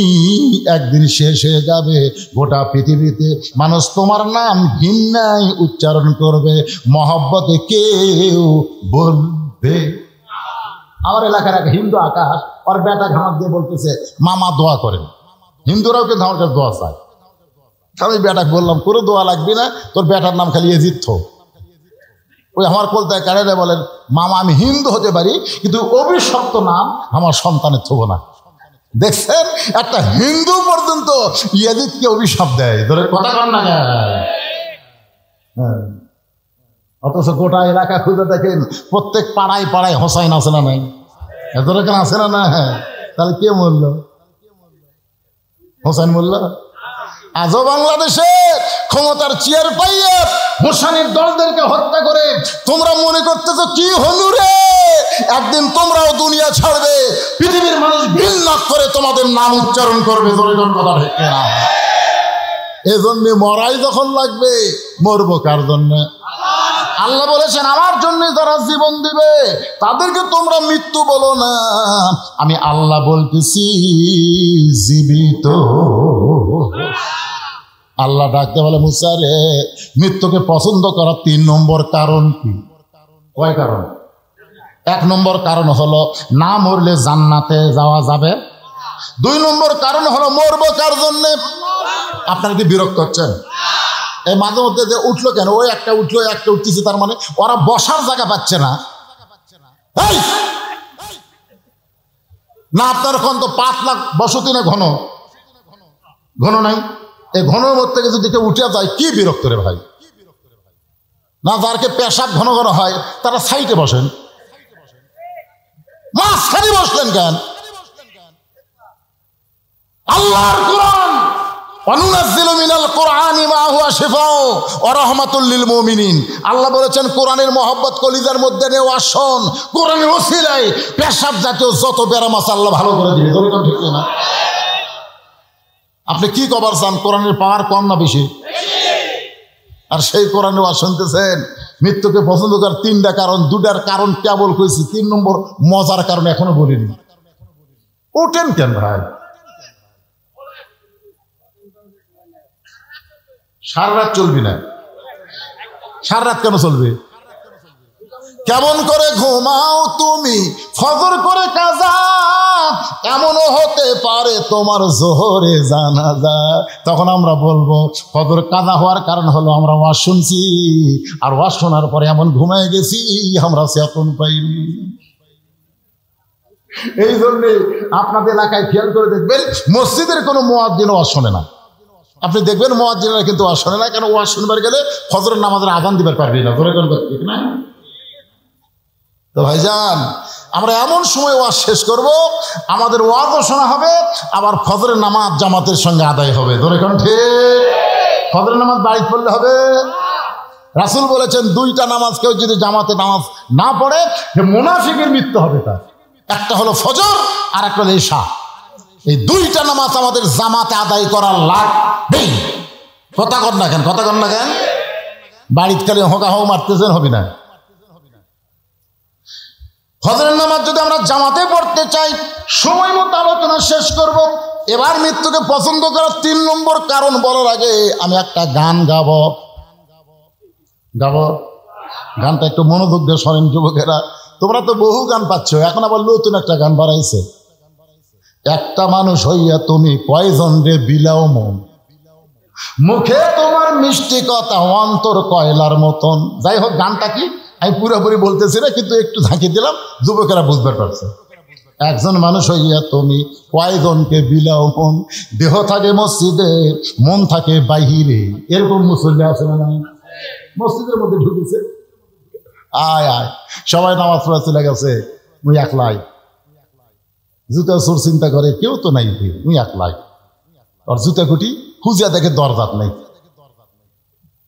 একদিন শেষ হয়ে যাবে। গোটা পৃথিবীতে মানুষ তোমার নাম ঘৃণায় উচ্চারণ করবে, মহব্বতে কেউ বলবে। আমার এলাকার এক হিন্দু আকাশ ওর বেটা ঘামাক দিয়ে বলতেছে, মামা দোয়া করেন। হিন্দুরাও কিন্তু আমার কাছে দোয়া চায়। আমি বেটাকে বললাম, করে দোয়া লাগবে না, তোর বেটার নাম খালি ইয়াজিদ থো। ওই আমার কলতায় কাড়ে বলেন, মামা আমি হিন্দু হতে পারি কিন্তু অভিশপ্ত নাম আমার সন্তানের থবো না। দেখছেন, একটা হিন্দু পর্যন্ত ইয়াজিদকে অভিশাপ দেয়। ধরে কথা কন না। অথচ গোটা এলাকা খুঁজে দেখেন, প্রত্যেক পাড়ায় পাড়ায় হোসাইন আছে না নাই? ধরে কেন আছে না? না, তাহলে কে মরল? হোসেন মরল। আজও বাংলাদেশে ক্ষমতার চেয়ার পাইয়ে হোসেনের দলদেরকে হত্যা করে তোমরা মনে করতেছো কি হলু রে, একদিন তোমরাও দুনিয়া ছাড়বে, পৃথিবীর মানুষ ঘৃণা করে তোমাদের নাম উচ্চারণ করবে। কথা ঠিক না? এজন্য মরাই যখন লাগবে, মরবো কার জন্য? আল্লাহ বলেছেন, আমার জন্য যারা জীবন দিবে তাদেরকে তোমরা মৃত্যু বলো না, আমি আল্লাহ বলতেছি জীবিত। আল্লাহ ডাকতে বলে, মুসা রে, মৃত্যুকে পছন্দ করার 3 নম্বর কারণ কি? কয় কারণ? 1 নম্বর কারণ হলো না মরলে জান্নাতে যাওয়া যাবে। 2 নম্বর কারণ হলো মরবো কার জন্যে? আপনারা কি বিরক্ত হচ্ছেন? এই মাঝে মধ্যে যে উঠলো কেন, ওই একটা উঠলো, একটা উঠতেছে, তার মানে ওরা বসার জায়গা পাচ্ছে না। না আপনার এখন তো 5 লাখ বসতি না, ঘন ঘন নাই। এই ঘনের মধ্যে থেকে যদি কেউ উঠে যায়, কি বিরক্ত রে ভাই। না যারকে পেশাব ঘন ঘন হয় তারা সাইডে বসেন, মাঝখানে বসলেন কেন? আল্লাহর কোরআন, ওয়ানুনাজ্জিলু মিনাল কোরআনি মা হুয়া শিফাউ ওয়া রাহমাতুল লিল মুমিনিন। আল্লাহ বলেছেন, কোরআনের মহব্বত কলিজার মধ্যে নেওয়া আসন, কোরআনের ওসিলায় পেশাব জাতীয় যত ব্যারাম আছে আল্লাহ ভালো করে দিবে। এরকম ঠিক না? আপনি কি কবার চান? কোরআনের পাওয়ার কম না বেশি? আর সেই কোরআনের ওয়াজ শুনতেছেন। মৃত্যুকে পছন্দ করার 3টা কারণ, 2টার কারণ কেবল কইছি, 3 নম্বর মজার কারণ এখনো বলিনি। ওঠেন কেন ভাই? সারা রাত চলবি না? সারা রাত কেন চলবে? কেমন করে ঘুমাও তুমি ফজর করে কাজা, এমনও হতে পারে তোমার জোহরে জানাজা। তখন আমরা বলবো ফজর কাজা হওয়ার কারণ হলো আমরা ওয়াজ শুনছি, আর ওয়াজ শোনার পরে এমন ঘুমায় গেছি আমরা চেতন পাইনি। এই জন্যে আপনাদের এলাকায় খেয়াল করে দেখবেন, মসজিদের কোনো মুয়াজ্জিন ওয়াজ শোনে না। আপনি দেখবেন মুয়াজ্জিনরা কিন্তু ওয়াজ শোনে না, কেন? ওয়াজ শুনবার গেলে ফজরের নামাজের আযান দিবার পারবে না। ধরে ঠিক না? তো ভাইজান, আমরা এমন সময় ওয়াজ শেষ করব, আমাদের ওয়াজও শোনা হবে, আবার ফজরের নামাজ জামাতের সঙ্গে আদায় হবে। ধরে কোন ঠিক? ফজরের নামাজ বাড়িতে পড়লে হবে? রাসূল বলেছেন, 2টা নামাজ কেউ যদি জামাতে নামাজ না পড়ে, মুনাফিকের মৃত্যু হবে তার। একটা হলো ফজর, আর একটা হলো ইশা। এই 2টা নামাজ আমাদের জামাতে আদায় করা লাগবে। কথা কর না কেন? কথা কর না কেন? বাড়িতে খালি হোকা হোক মারতেছেন, হবে না। ফজরের নামাজ যদি আমরা জামাতে পড়তে চাই, সময় মতো আলোচনা শেষ করব। এবার মৃত্যুকে পছন্দ করার 3 নম্বর কারণ বলার আগে আমি একটা গান গাবো। গানটা একটু মনোযোগ দিয়ে শোনেন যুবকেরা। তোমরা তো বহু গান পাচ্ছ, এখন আবার নতুন একটা গান বাড়াইছে, একটা মানুষ হইয়া তুমি কয়জন রে বিলাও মন, মুখে তোমার মিষ্টি কথা অন্তর কয়লার মতন। যাই হোক, গানটা কি আমি পুরোপুরি বলতেছি না, কিন্তু একটু ঝাঁকি দিলাম, যুবকেরা বুঝতে পারছে। একজন মানুষ হইয়া তুমি কয়জনকে বিলাও মন, দেহ থাকে মসজিদে মন থাকে বাহিরে। এরকম মুসল্লি আছে না? মসজিদের মধ্যে ঢুকেছে, আয় আয় সবাই নামাজ পড়া চলে গেছে, মুই একলাই। জুতা চোর চিন্তা করে কেউ তো নাই, মুই একলাই। আর জুতা কুটি খুঁজিয়া দেখে দরজাত নাই।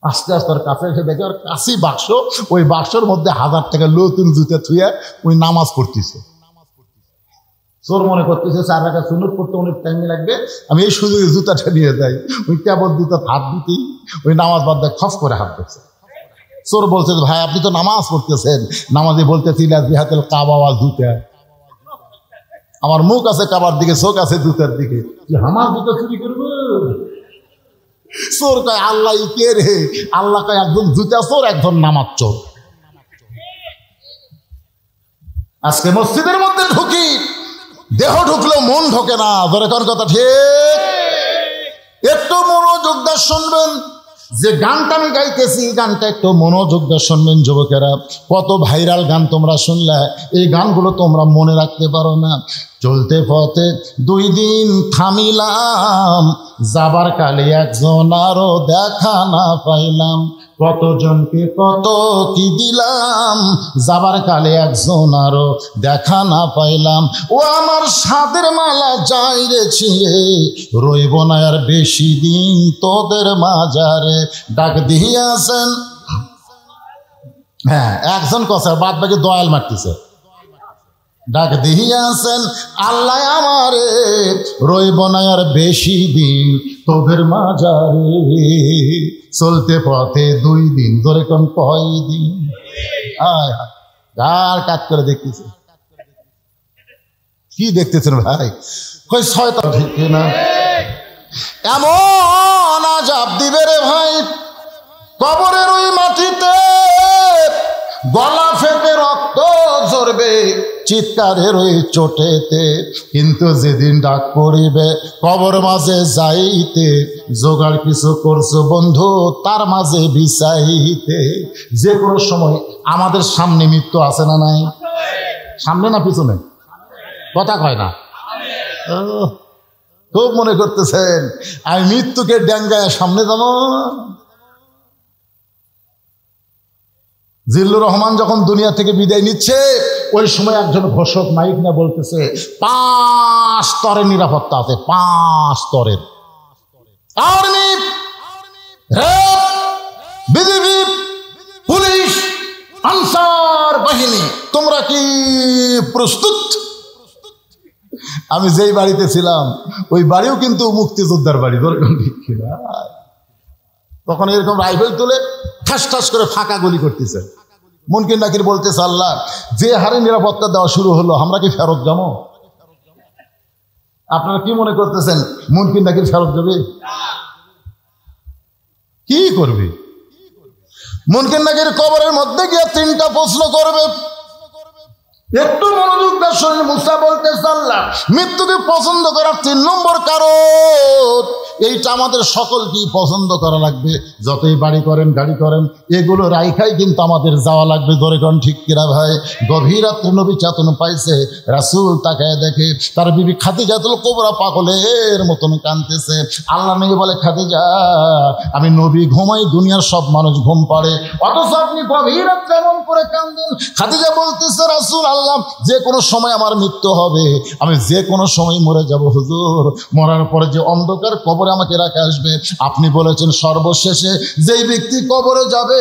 আস্তে আস্তে ওর কাছে এসে দেখে ওর কাছেই বাক্স, ওই বাক্সর মধ্যে 1000 টাকা নতুন জুতা থুইয়া ওই নামাজ পড়তেছে। চোর মনে করতেছে 4 রাকাত সুন্নত পড়তে অনেক টাইম লাগবে, আমি এই সুযোগে জুতাটা নিয়ে যাই। ওই কেবল জুতা হাত দিতেই ওই নামাজ বাদ দিয়ে খফ করে হাত দিচ্ছে। চোর বলছে, ভাই আপনি তো নামাজ পড়তেছেন, নামাজে বলতেছিল জিহাতুল কাবা ওয়া জুতা। আমার মুখ আছে কাবার দিকে, চোখ আছে জুতার দিকে, আমার জুতা চুরি করবো? চোর কয় আল্লাহ কে রে? আল্লাহ কয় একজন জুতা চোর, একজন নামাজ চোর। আজকে মসজিদের মধ্যে ঢুকি, দেহ ঢুকলেও মন ঢোকে না। ধরে কোন কথা ঠিক? একটু মনোযোগ দিয়ে শুনবেন, যে গানটা আমি গাইতেছি গানটা একটু মনোযোগ দিয়ে শুনবেন যুবকেরা। কত ভাইরাল গান তোমরা শুনলে, এই গানগুলো তোমরা মনে রাখতে পারো না। চলতে পথে 2 দিন থামিলাম, যাবার কালে একজন আরো দেখা না পাইলাম, কতজনকে কত কি দিলাম, যাবার কালে একজন আরো দেখা না পাইলাম। ও আমার সাদের মালা যাই রে ছিঁড়ে, রইব না আর বেশি দিন তোদের মাজারে। ডাক দিয়াছেন, হ্যাঁ একজন কথা, বাদ বাকি দয়াল মারতেছে। ডাক দিয়াছেন আল্লাহ আমারে, রইব না আর বেশি দিন তোদের মাজারে। চলতে পথে 2 দিন, ধরে কোন কয় দিন? আয় গার কাজ করে দেখতেছে। কি দেখতেছেন ভাই? কই শয়তান, ঠিক না? এমন আযাব দিবে রে ভাই, কবরের ওই মাটিতে গলা ফেটে রক্ত ঝরবে চিৎকারের ওই চোটেতে। কিন্তু যেদিন ডাক পড়িবে কবর মাঝে যাইতে, জোগাড় কিছু করছো বন্ধু তার মাঝে বিছাইতে। যে কোনো সময় আমাদের সামনে মৃত্যু আছে না নাই? সামনে না পিছনে? কথা কয় না। খুব মনে করতেছেন আমি মৃত্যুকে ড্যাঙ্গায় সামনে যাবো। জিল্লুর রহমান যখন দুনিয়া থেকে বিদায় নিচ্ছে, ওই সময় একজন ঘোষক মাইক না বলতেছে 5 স্তরের নিরাপত্তা আছে, 5 স্তরের। Army, RAB, BGB, police, answer বাহিনী, তোমরা কি প্রস্তুত? আমি যেই বাড়িতে ছিলাম ওই বাড়িও কিন্তু মুক্তিযোদ্ধার বাড়ি, তখন এরকম রাইফেল তুলে ঠাস ঠাস করে ফাঁকা গুলি করতেছে। মুনকির নাকির বলতেছে আল্লাহ, যে হারে নিরাপত্তা দেওয়া শুরু হলো আমরা কি ফেরত যাবো? আপনারা কি মনে করতেছেন মুনকির নাকির ফেরত যাবে? কি করবে? মুনকির নাকির কবরের মধ্যে গিয়ে 3টা প্রশ্ন করবে। একটু মনোযোগ দিয়ে শুনুন। মুসা বলতেছে আল্লাহ, মৃত্যুকে পছন্দ করার 3 নম্বর কারণ এইটা আমাদের সকলকেই পছন্দ করা লাগবে। যতই বাড়ি করেন গাড়ি করেন, এগুলো রাইখাই কিন্তু আমাদের যাওয়া লাগবে। ধরে কোন ঠিক কিরা ভাই? গভীর রাত্রে নবী চেতন পাইছে, রাসূল তাকায় দেখে তার বিবি খাদিজাতুল কুবরা পাগলের মতন কাঁদতেছে। আল্লাহ নবী বলে, খাদিজা আমি নবী ঘুমাই, দুনিয়ার সব মানুষ ঘুম পাড়ে, অথচ আপনি গভীর রাত্রে এমন করে কাঁদেন। খাদিজা বলতেছে, রাসূল আল্লাহ যে কোনো সময় আমার মৃত্যু হবে, আমি যে কোনো সময় মরে যাব হুজুর। মরার পরে যে অন্ধকার কবরে আমাকে রাখা আসবে, আপনি বলেছেন সর্বশেষে যেই ব্যক্তি কবরে যাবে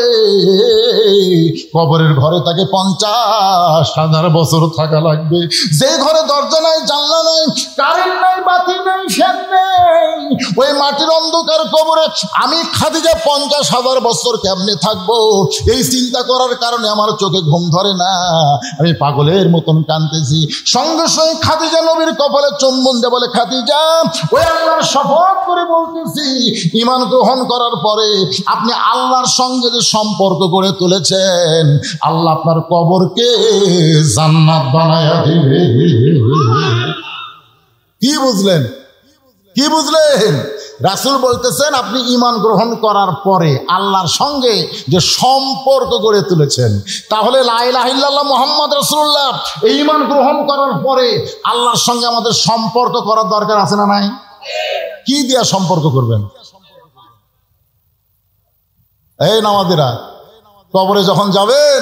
কবরের ঘরে তাকে 50,000 বছর থাকা লাগবে। যে ঘরে দরজা নাই, জানলা নাই, কারেন্ট নাই, বাতি নাই, ফ্যান নেই, ওই মাটির অন্ধকার কবরে আমি খাদিজা 50,000 বছর কেমনে থাকবো? এই চিন্তা করার কারণে আমার চোখে ঘুম ধরে না, আমি পাগলের মতন কাঁদতেছি। সঙ্গে সঙ্গে খাদিজা নবীর কপালে চুম্বন দিয়ে বলে, খাদিজা ওই আল্লাহর শপথ করে করে বলতেছি, ঈমান গ্রহণ করার পরে আপনি আল্লাহর সঙ্গে যে সম্পর্ক গড়ে তুলেছেন, আল্লাহ আপনার কবরকে জান্নাত বানায়া দিবে। কি বুঝলেন? কি বুঝলেন? রাসূল বলতেছেন আপনি ঈমান গ্রহণ করার পরে আল্লাহর সঙ্গে যে সম্পর্ক গড়ে তুলেছেন, তাহলে লা ইলাহা ইল্লাল্লাহ মুহাম্মদ রাসূলুল্লাহ এই ঈমান গ্রহণ করার পরে আল্লাহর সঙ্গে আমাদের সম্পর্ক করার দরকার আছে না নাই? কি দিয়া সম্পর্ক করবেন? এই নামাজিরা, কবরে যখন যাবেন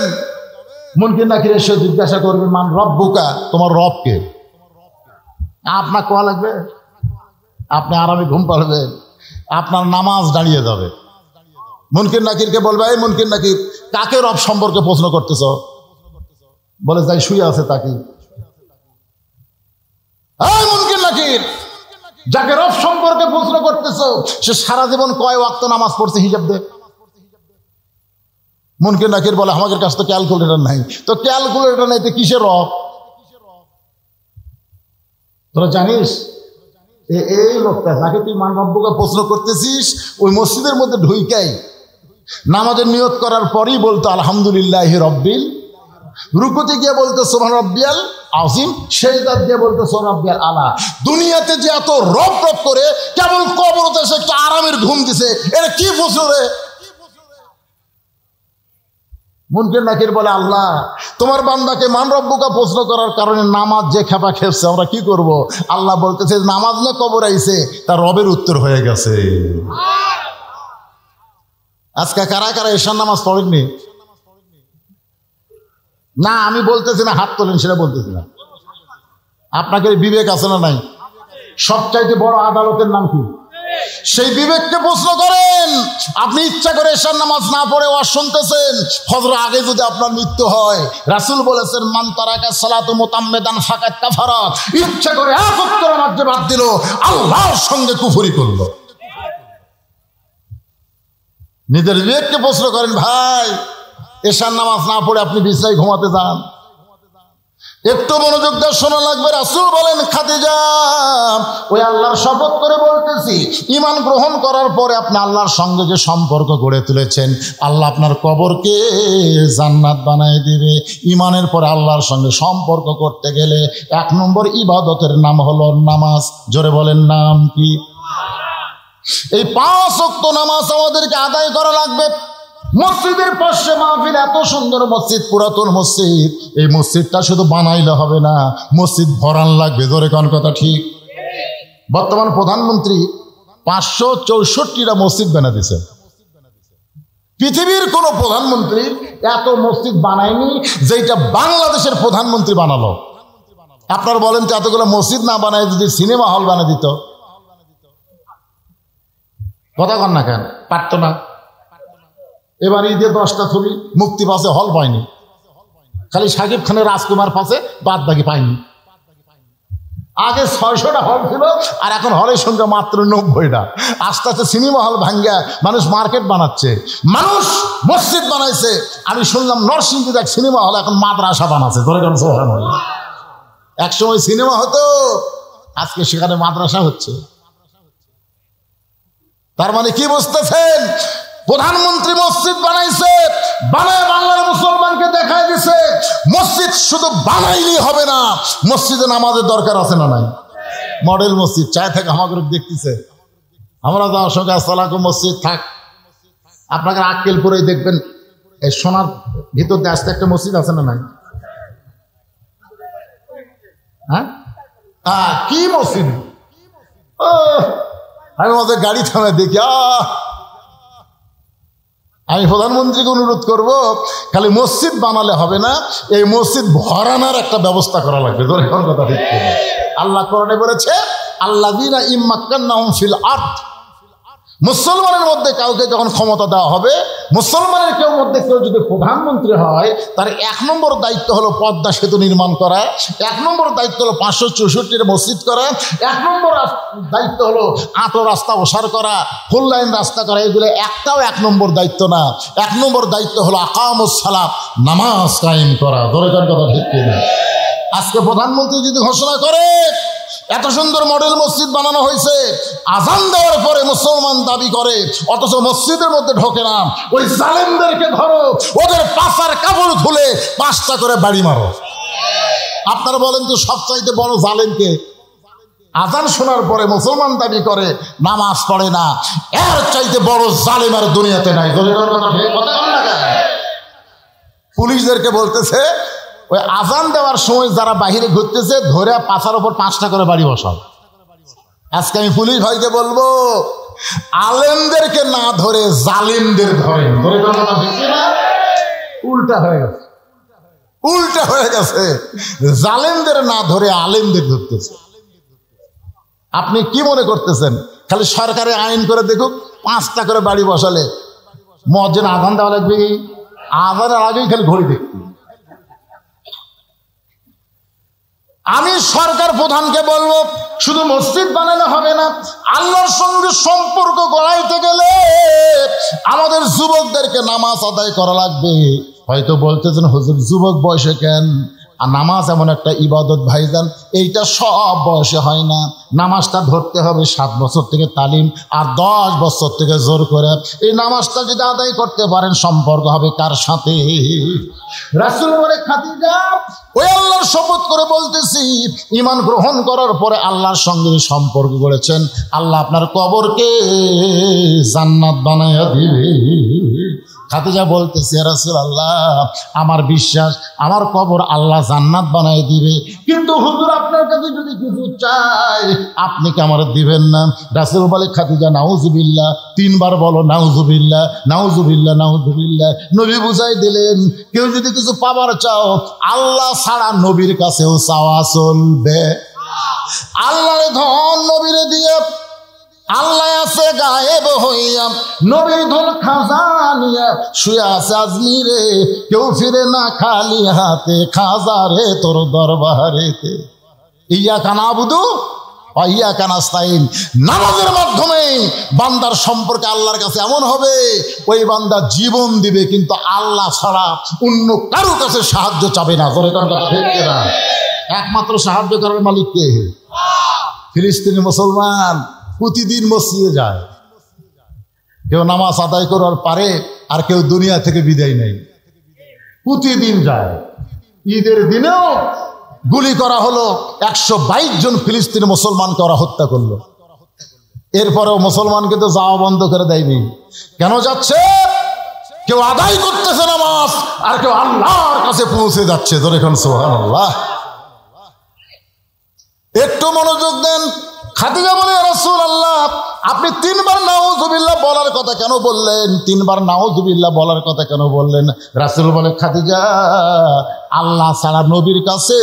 মুনকির নাকির এসে জিজ্ঞাসা করবেন মান রব্বুকা, তোমার রব কে? আপনার কোয়া লাগবে, আপনি আরামে ঘুম পাড়বেন, আপনার নামাজ দাঁড়িয়ে যাবে। মুনকির নাকিরকে বলবে, এই মুনকির নাকির, কাকে রব সম্পর্কে প্রশ্ন করতেছ? বলে যাই শুয়ে আছে তাকে। এই মুনকির নাকির, যাকে রব সম্পর্কে প্রশ্ন করতেছ সে সারা জীবন কয় ওয়াক্ত নামাজ পড়ছে হিসাব দে। মুনকির নাকির বলে আমাদের কাছে তো ক্যালকুলেটর নাই। তো ক্যালকুলেটর নাই তো কিসের রব? তোরা জানিস এই লোকটা যাকে তুই মান রব্বুকে প্রশ্ন করতেছিস, ওই মসজিদের মধ্যে ঢুইকাই নামাজের নিয়ত করার পরই বলতো আলহামদুলিল্লাহি রব্বিল, রুকুতে গিয়ে বলতো সুবহান রব্বিয়াল আযীম, সেজদাতে গিয়ে বলতো সুবহান রব্বিয়াল আলা। দুনিয়াতে যে এত রব রব করে কেবল কবরতে এসে একটু আরামের ঘুম দিছে, এটা কি প্রশ্ন রে? মুনকির নাকির বলে আল্লাহ তোমার বান্দাকে মান রব্বুকা প্রশ্ন করার কারণে নামাজ যে খেপা খেপছে, আমরা কি করব? আল্লাহ বলতেছে নামাজ না কবর আইছে, তার রবের উত্তর হয়ে গেছে। আজকে কারা কারা এশার নামাজ পড়েননি? না আমি বলতেছি না, হাত তোলেন, সেটা বলতেছি না। আপনাকে বিবেক আছে না নাই? সবচাইতে বড় আদালতের নাম কি? সেই বিবেককে প্রশ্ন করেন। আপনি ইচ্ছা করে এশার নামাজ না পড়ে ওয়াজ শুনতেছেন, ফজর আগে যদি আপনার মৃত্যু হয়, রাসূল বলেছেন মান তারাকা সালাতু মুতাম্মিদান ফাকাত কাফারা, ইচ্ছা করে এক ওয়াক্ত নামাজ বাদ দিল, আল্লাহর সঙ্গে কুফরি করলো। নিজের বিবেককে প্রশ্ন করেন। ভাই এশার নামাজ না পড়ে আপনি বিছানায় ঘুমাতে যান, একটু মনোযোগ দিয়ে শোনা লাগবে। রাসূল বলেন খাদিজা, ওই আল্লাহর শপথ করে বলতেছি, ঈমান গ্রহণ করার পরে আপনি আল্লাহর সঙ্গে যে সম্পর্ক গড়ে তুলেছেন, আল্লাহ আপনার কবরকে জান্নাত বানায় দিবে। ঈমানের পরে আল্লাহর সঙ্গে সম্পর্ক করতে গেলে 1 নম্বর ইবাদতের নাম হলো নামাজ। জোরে বলেন নাম কি? এই 5 ওয়াক্ত নামাজ আমাদেরকে আদায় করা লাগবে। মসজিদের পাশে মাহফিল, এত সুন্দর মসজিদ, পুরাতন মসজিদ, এই মসজিদটা শুধু বানাইলে হবে না, মসজিদ ভরান লাগবে। জোরে কোন কথা ঠিক? বর্তমান প্রধানমন্ত্রী 564টা মসজিদ বানা দিয়েছে। পৃথিবীর কোন প্রধানমন্ত্রী এত মসজিদ বানায়নি যেটা বাংলাদেশের প্রধানমন্ত্রী বানালো। আপনারা বলেন তো, এতগুলো মসজিদ না বানায় যদি সিনেমা হল বানিয়ে দিত, কথা কন না কেন? পারত না। এবার ঈদে 10টা ছবি মুক্তি পাশে, হল পায়নি। খালি শাকিব খানের রাজকুমার পাশে, বাদ বাকি পায়নি। আগে 600টা হল ছিল, আর এখন হলের সংখ্যা মাত্র 90টা। আস্তে আস্তে সিনেমা হল ভাঙ্গা মানুষ মার্কেট বানাচ্ছে, মানুষ মসজিদ বানাইছে। আমি শুনলাম নরসিংদীতে এক সিনেমা হল এখন মাদ্রাসা বানাচ্ছে। এক সময় সিনেমা হতো, আজকে সেখানে মাদ্রাসা হচ্ছে। তার মানে কি বুঝতেছেন? প্রধানমন্ত্রী মসজিদ বানাইছে, বানায় বাংলার মুসলমানকে দেখায় দিছে মসজিদ শুধু বানাইলেই হবে না, মসজিদে নামাজের দরকার আছে না নাই? মডেল মসজিদ চায় থাকে আমাদের দেখতেছে। আমরা যাওয়ার সঙ্গে আসসালামু মসজিদ থাক, আপনাকে আক্কেলপুরেই দেখবেন এই সোনার ভিতর দিয়ে আসতে একটা মসজিদ আছে না নাই? হ্যাঁ, কি মসজিদ? আমি আমাদের গাড়ি থামে দেখি, আমি প্রধানমন্ত্রীকে অনুরোধ করব, খালি মসজিদ বানালে হবে না, এই মসজিদ ভরানোর একটা ব্যবস্থা করা লাগবে। কথা ঠিক। আল্লাহ কোরআনে বলেছে আল্লাযীনা ইম্মাক্কান্নাহুম ফিল আরদ, মুসলমানের মধ্যে কাউকে যখন ক্ষমতা দেওয়া হবে, মুসলমানের কেউ মধ্যে কেউ যদি প্রধানমন্ত্রী হয়, তার 1 নম্বর দায়িত্ব হলো পদ্মা সেতু নির্মাণ করা, 1 নম্বর দায়িত্ব হলো 564টা মসজিদ করা, 1 নম্বর দায়িত্ব হলো আটো রাস্তা ওসার করা, ফুল লাইন রাস্তা করা। এগুলো একটাও 1 নম্বর দায়িত্ব না। 1 নম্বর দায়িত্ব হলো আকামুস সালাত, নামাজ কায়েম করা। দরকার কথা ঠিক কিনা? আজকে প্রধানমন্ত্রী যদি ঘোষণা করে এত সুন্দর মডেল মসজিদ বানানো হয়েছে, আজান দেওয়ার পরে মুসলমান দাবি করে, অথচ মসজিদের মধ্যে ঢোকে না। ওই জালেমদেরকে ধরো, ওদের পাছার কাপড় খুলে 5টা করে বাড়ি মারো। আপনারা বলেন তো সবচাইতে বড় জালেমকে? আজান শোনার পরে মুসলমান দাবি করে, নামাজ পড়ে না, এর চাইতে বড় জালেম আর দুনিয়াতে নাই। পুলিশদেরকে বলতেছে ওই আজান দেওয়ার সময় যারা বাহিরে ঘুরতেছে ধরে পাছার উপর 5টা করে বাড়ি বসাও। আজকে আমি পুলিশ ভাইকে বলবো, আলেমদেরকে না ধরে জালিমদের ধরেন। উল্টা হয়ে গেছে, উল্টা হয়ে গেছে। জালেমদের না ধরে আলেমদের ধরতেছে। আপনি কি মনে করতেছেন খালি সরকারে আইন করে দেখুক 5টা করে বাড়ি বসালে মুয়াজ্জিন আজান দেওয়া লাগবে? আজানের আগেই খালি ঘড়ি দেখতে। আমি সরকার প্রধানকে বলবো, শুধু মসজিদ বানালে হবে না, আল্লাহর সঙ্গে সম্পর্ক গড়াইতে গেলে আমাদের যুবকদেরকে নামাজ আদায় করা লাগবে। হয়তো বলতেছেন হুজুর যুবক বয়সে কেন? আর নামাজ এমন একটা ইবাদত ভাইজান, এইটা সব বয়সে হয় না। নামাজটা ধরতে হবে 7 বছর থেকে তালিম, আর 10 বছর থেকে জোর করে। এই নামাজটা যদি আদায় করতে পারেন, সম্পর্ক হবে কার সাথে? রাসূল বলে, খাদিজা ওই আল্লাহর শপথ করে বলতেছি, ঈমান গ্রহণ করার পরে আল্লাহর সঙ্গে সম্পর্ক গড়েছেন, আল্লাহ আপনার কবরকে জান্নাত বানায়া দিবে। খাদিজা বলতেছে, ইয়া রাসূলুল্লাহ, আমার বিশ্বাস আমার কবর আল্লাহ জান্নাত বানায় দিবে, কিন্তু হুজুর আপনার কাছে যদি কিছু চাই আপনি কি আমার দিবেন না? রাসূল বলে, খাদিজা নাউজুবিল্লাহ, 3 বার বলো নাউজুবিল্লাহ, নাউজুবিল্লাহ, নাউজুবিল্লাহ। নবী বুঝাই দিলেন, কেউ যদি কিছু পাবার চাও আল্লাহ ছাড়া নবীর কাছেও চাওয়া চলবে। আল্লাহর ধন নবীরে দিয়ে, আল্লাহ আছে গায়েব হইয়া, নবীর ধন খাজা নিয়া শুয়ে আছে আজমিরে, কেউ ফিরে না খালি হাতে, খাজা রে তোর দরবারেতে। ইয়াকা নাবুদু ওয়া ইয়াকা নাস্তাইন। নামাজের মাধ্যমে বান্দার সম্পর্ক আল্লাহর কাছে এমন হবে, ওই বান্দা জীবন দিবে কিন্তু আল্লাহ ছাড়া অন্য কারো কাছে সাহায্য চাবে না। একমাত্র সাহায্য করার মালিক কে? ফিলিস্তিনি মুসলমান প্রতিদিন মসজিদে যায়, কেউ নামাজ আদায় করার পারে, আর কেউ দুনিয়া থেকে বিদায় নেই, প্রতিদিন যায়। ঈদের দিনেও গুলি করা হলো, 122 জন ফিলিস্তিনি মুসলমানকে ওরা হত্যা করলো। এরপরেও মুসলমানকে তো যাওয়া বন্ধ করে দেয়নি। কেন যাচ্ছে? কেউ আদায় করতেছে নামাজ, আর কেউ আল্লাহর কাছে পৌঁছে যাচ্ছে। ধরে এখন সুবহানাল্লাহ। একটু মনোযোগ দেন। খাদিজা বলে, রাসূলুল্লাহ আপনি 3 বার নাউজুবিল্লাহ বলার কথা কেন বললেন? 3 বার নাউজুবিল্লাহ বলার কথা কেন বললেন? রাসূল বলে, খাদিজা আল্লাহ ছাড়া নবীর কাছে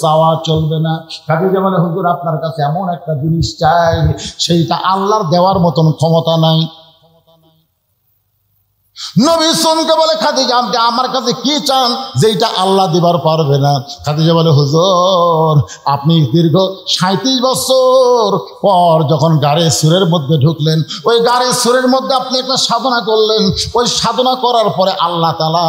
চাওয়া চলবে না। খাদিজা বলে, হুজুর আপনার কাছে এমন একটা জিনিস চাই, সেইটা আল্লাহর দেওয়ার মতন ক্ষমতা নাই। নবী সুনকে বলে, খাদিজা আপনি আমার কাছে কি চান যেটা আল্লাহ দিবার পারবে না? খাদিজা বলে, হুজুর আপনি দীর্ঘ 37 বছর পর যখন গাড়ে সুরের মধ্যে ঢুকলেন, ওই গাড়ে সুরের মধ্যে আপনি একটা সাধনা করলেন, ওই সাধনা করার পরে আল্লাহ তাআলা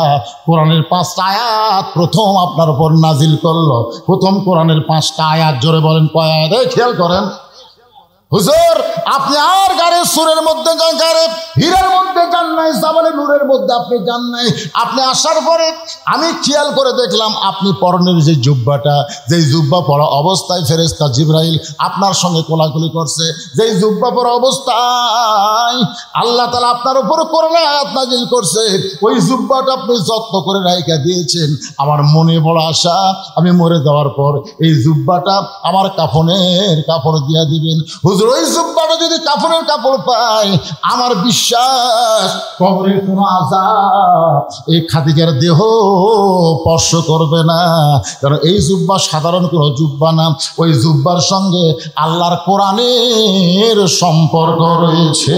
কোরআনের 5টা আয়াত প্রথম আপনার উপর নাজিল করলো। প্রথম কোরআনের 5টা আয়াত, জোরে বলেন কয় আয়াত? খেয়াল করেন হুজুর, আপনি আর গাড়ির সুরের মধ্যে যান, গাড়ি হীরার মধ্যে যান নাই, জাবালে নূরের মধ্যে আপনি যান নাই। আপনি আসার পরে আমি খেয়াল করে দেখলাম আপনি পরনের যে জুব্বাটা, যেই জুব্বা পরা অবস্থায় ফেরেশতা জিবরাইল আপনার সঙ্গে কোলাকুলি করছে, যেই জুব্বা পরা অবস্থায় আল্লাহ তাআলা আপনার উপর কোরআনে আয়াত নাজিল করছে, ওই জুব্বাটা আপনি যত্ন করে রাইখা দিয়েছেন। আমার মনে বড় আশা, আমি মরে যাওয়ার পর এই জুব্বাটা আমার কাফনের কাপড় দিয়া দিবেন। ওই জুব্বাটা যদি কাফনের কাপড় পায়, আমার বিশ্বাস কবরে কোনো আযাব এই খাদিজার দেহ স্পর্শ করবে না। কারণ এই জুব্বা সাধারণ কোনো জুব্বা না, ওই জুব্বার সঙ্গে আল্লাহর কোরআনের সম্পর্ক রয়েছে।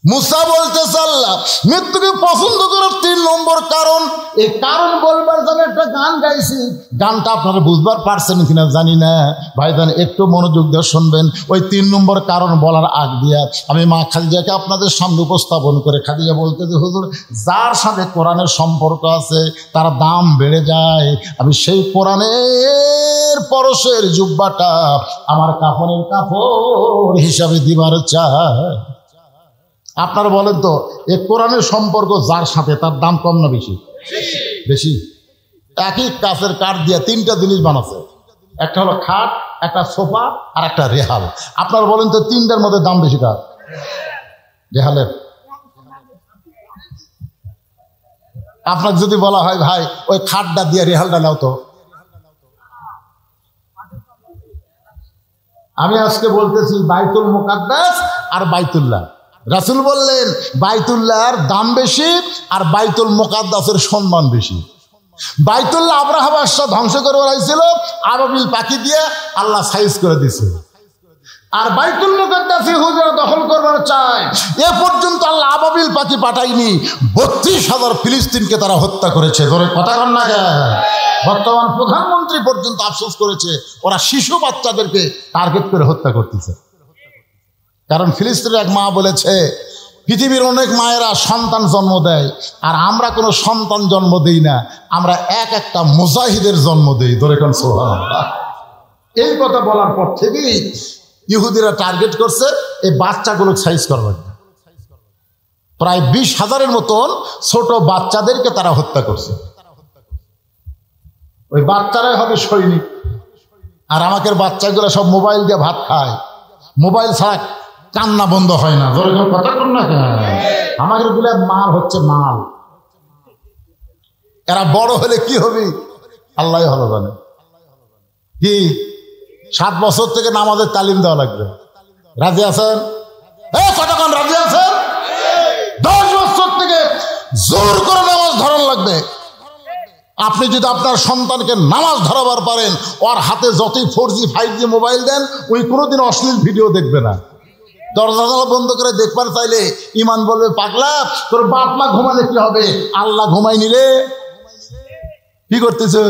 মুসা বলতেছে আল্লাহ মৃত্যুকে পছন্দ করার 3 নম্বর কারণ, এই কারণ বলবার জন্য একটা গান গাইছি। গানটা আপনারা বুঝবার পারছেন কিনা জানি না, ভাইজান একটু মনোযোগ দিয়ে শুনবেন। ওই 3 নম্বর কারণ বলার আগ দিয়া আমি মা খাদিজাকে আপনাদের সামনে উপস্থাপন করে খাদিজা বলতেছে, হুজুর যার সাথে কোরআনের সম্পর্ক আছে তার দাম বেড়ে যায়। আমি সেই কোরআনের পরশের জুব্বাটা আমার কাফনের কাপড় হিসাবে দিবার চাই। আপনারা বলেন তো এই কোরআনের সম্পর্ক যার সাথে তার দাম কম না বেশি? বেশি। একই কাছের কাঠ দিয়ে 3টা জিনিস বানাচ্ছে, একটা হলো খাট, একটা সোফা আর একটা রেহাল। আপনারা বলেন তো 3টার মধ্যে দাম বেশি কার? রেহালের। আপনাকে যদি বলা হয় ভাই ওই খাটটা দিয়ে রেহালটা নাও তো, আমি আজকে বলতেছি বাইতুল মুকাদ্দাস আর বাইতুল্লাহ। রাসূল বললেন বাইতুল্লাহর দাম বেশি আর বাইতুল মুকাদ্দাসের সম্মান বেশি। বাইতুল্লাহ আব্রাহা বাদশা ধ্বংস করে বেড়াইছিল, আবাবিল পাখি দিয়ে আল্লাহ সাইজ করে দিয়েছে। আর বাইতুল মুকাদ্দাস ইহুদিরা দখল করবার চায়, এ পর্যন্ত আল্লাহ আবাবিল পাখি পাঠায়নি, 32,000 ফিলিস্তিনকে তারা হত্যা করেছে। ধরে কথা কন না কেন? বর্তমান প্রধানমন্ত্রী পর্যন্ত আফসোস করেছে ওরা শিশু বাচ্চাদেরকে টার্গেট করে হত্যা করতেছে। কারণ ফিলিস্তিনের এক মা বলেছে পৃথিবীর অনেক মায়েরা সন্তান জন্ম দেয় আর আমরা কোনো সন্তান জন্ম দেই না, আমরা একটা মুজাহিদের জন্ম দেই। ধরে কোন সুবহানাল্লাহ। এই কথা বলার পর থেকেই ইহুদিরা টার্গেট করছে এই বাচ্চাগুলো সাইজ করবার। প্রায় 20,000-এর মতন ছোট বাচ্চাদেরকে তারা হত্যা করছে। ওই বাচ্চারাই হবে সৈনিক। আর আমাদের বাচ্চাগুলো সব মোবাইল দিয়ে ভাত খায়, মোবাইল ছাড়া কান্না বন্ধ হয় না। ধরে কথা কর না কেন? আমাদের গুলো মাল হচ্ছে মাল। এরা বড় হলে কি হবে আল্লাহ ভালো জানে। কি 7 বছর থেকে নামাজের তালিম দেওয়া লাগবে। রাজি আছেন? কতক্ষণ রাজি আছেন? 10 বছর থেকে জোর করে নামাজ ধরান লাগবে। আপনি যদি আপনার সন্তানকে নামাজ ধরাবার পারেন, ওর হাতে যতই 4G 5G মোবাইল দেন, ওই কোনোদিন অশ্লীল ভিডিও দেখবে না। দরজা বন্ধ করে দেখবার চাইলে ইমান বলবে পাগলা তোর বাপ মা ঘুমালে কি হবে, আল্লাহ ঘুমাই নিলে কি করতেছে?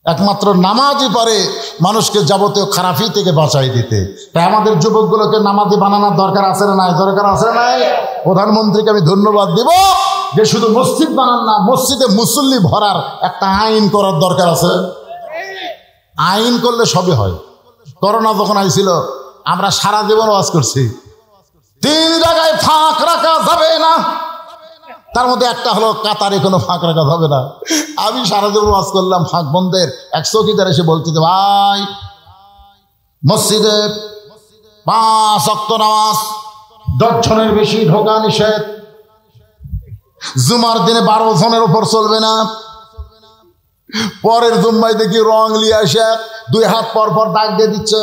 একমাত্র নামাজই পারে মানুষকে যাবতীয় খারাপি থেকে বাঁচাই দিতে। তাই আমাদের যুবকগুলোকে নামাজি বানানোর দরকার আছে না নাই? দরকার আছে না নাই? প্রধানমন্ত্রীকে আমি ধন্যবাদ দিব যে শুধু মসজিদ বানান না, মসজিদে মুসল্লি ভরার একটা আইন করার দরকার আছে। আইন করলে সবই হয়। করোনা যখন আইছিল আমরা সারা জীবন ওয়াজ করছি 3 জায়গায় ফাঁক রাখা যাবে না, তার মধ্যে একটা হলো কাতারে কোনো ফাঁক রাখা যাবে না। আমি সারা জীবন ওয়াজ করলাম ফাঁক বন্ধের। এক চৌকিদার এসে বলতেছে ভাই মসজিদে 5 ওয়াক্ত নামাজ 10 জনের বেশি ঢোকা নিষেধ, জুমার দিনে 12 জনের উপর চলবে না। পরের জুম্মায় দেখি রং লিয়ে আসে 2 হাত পর পর দাগ দিয়ে দিচ্ছে।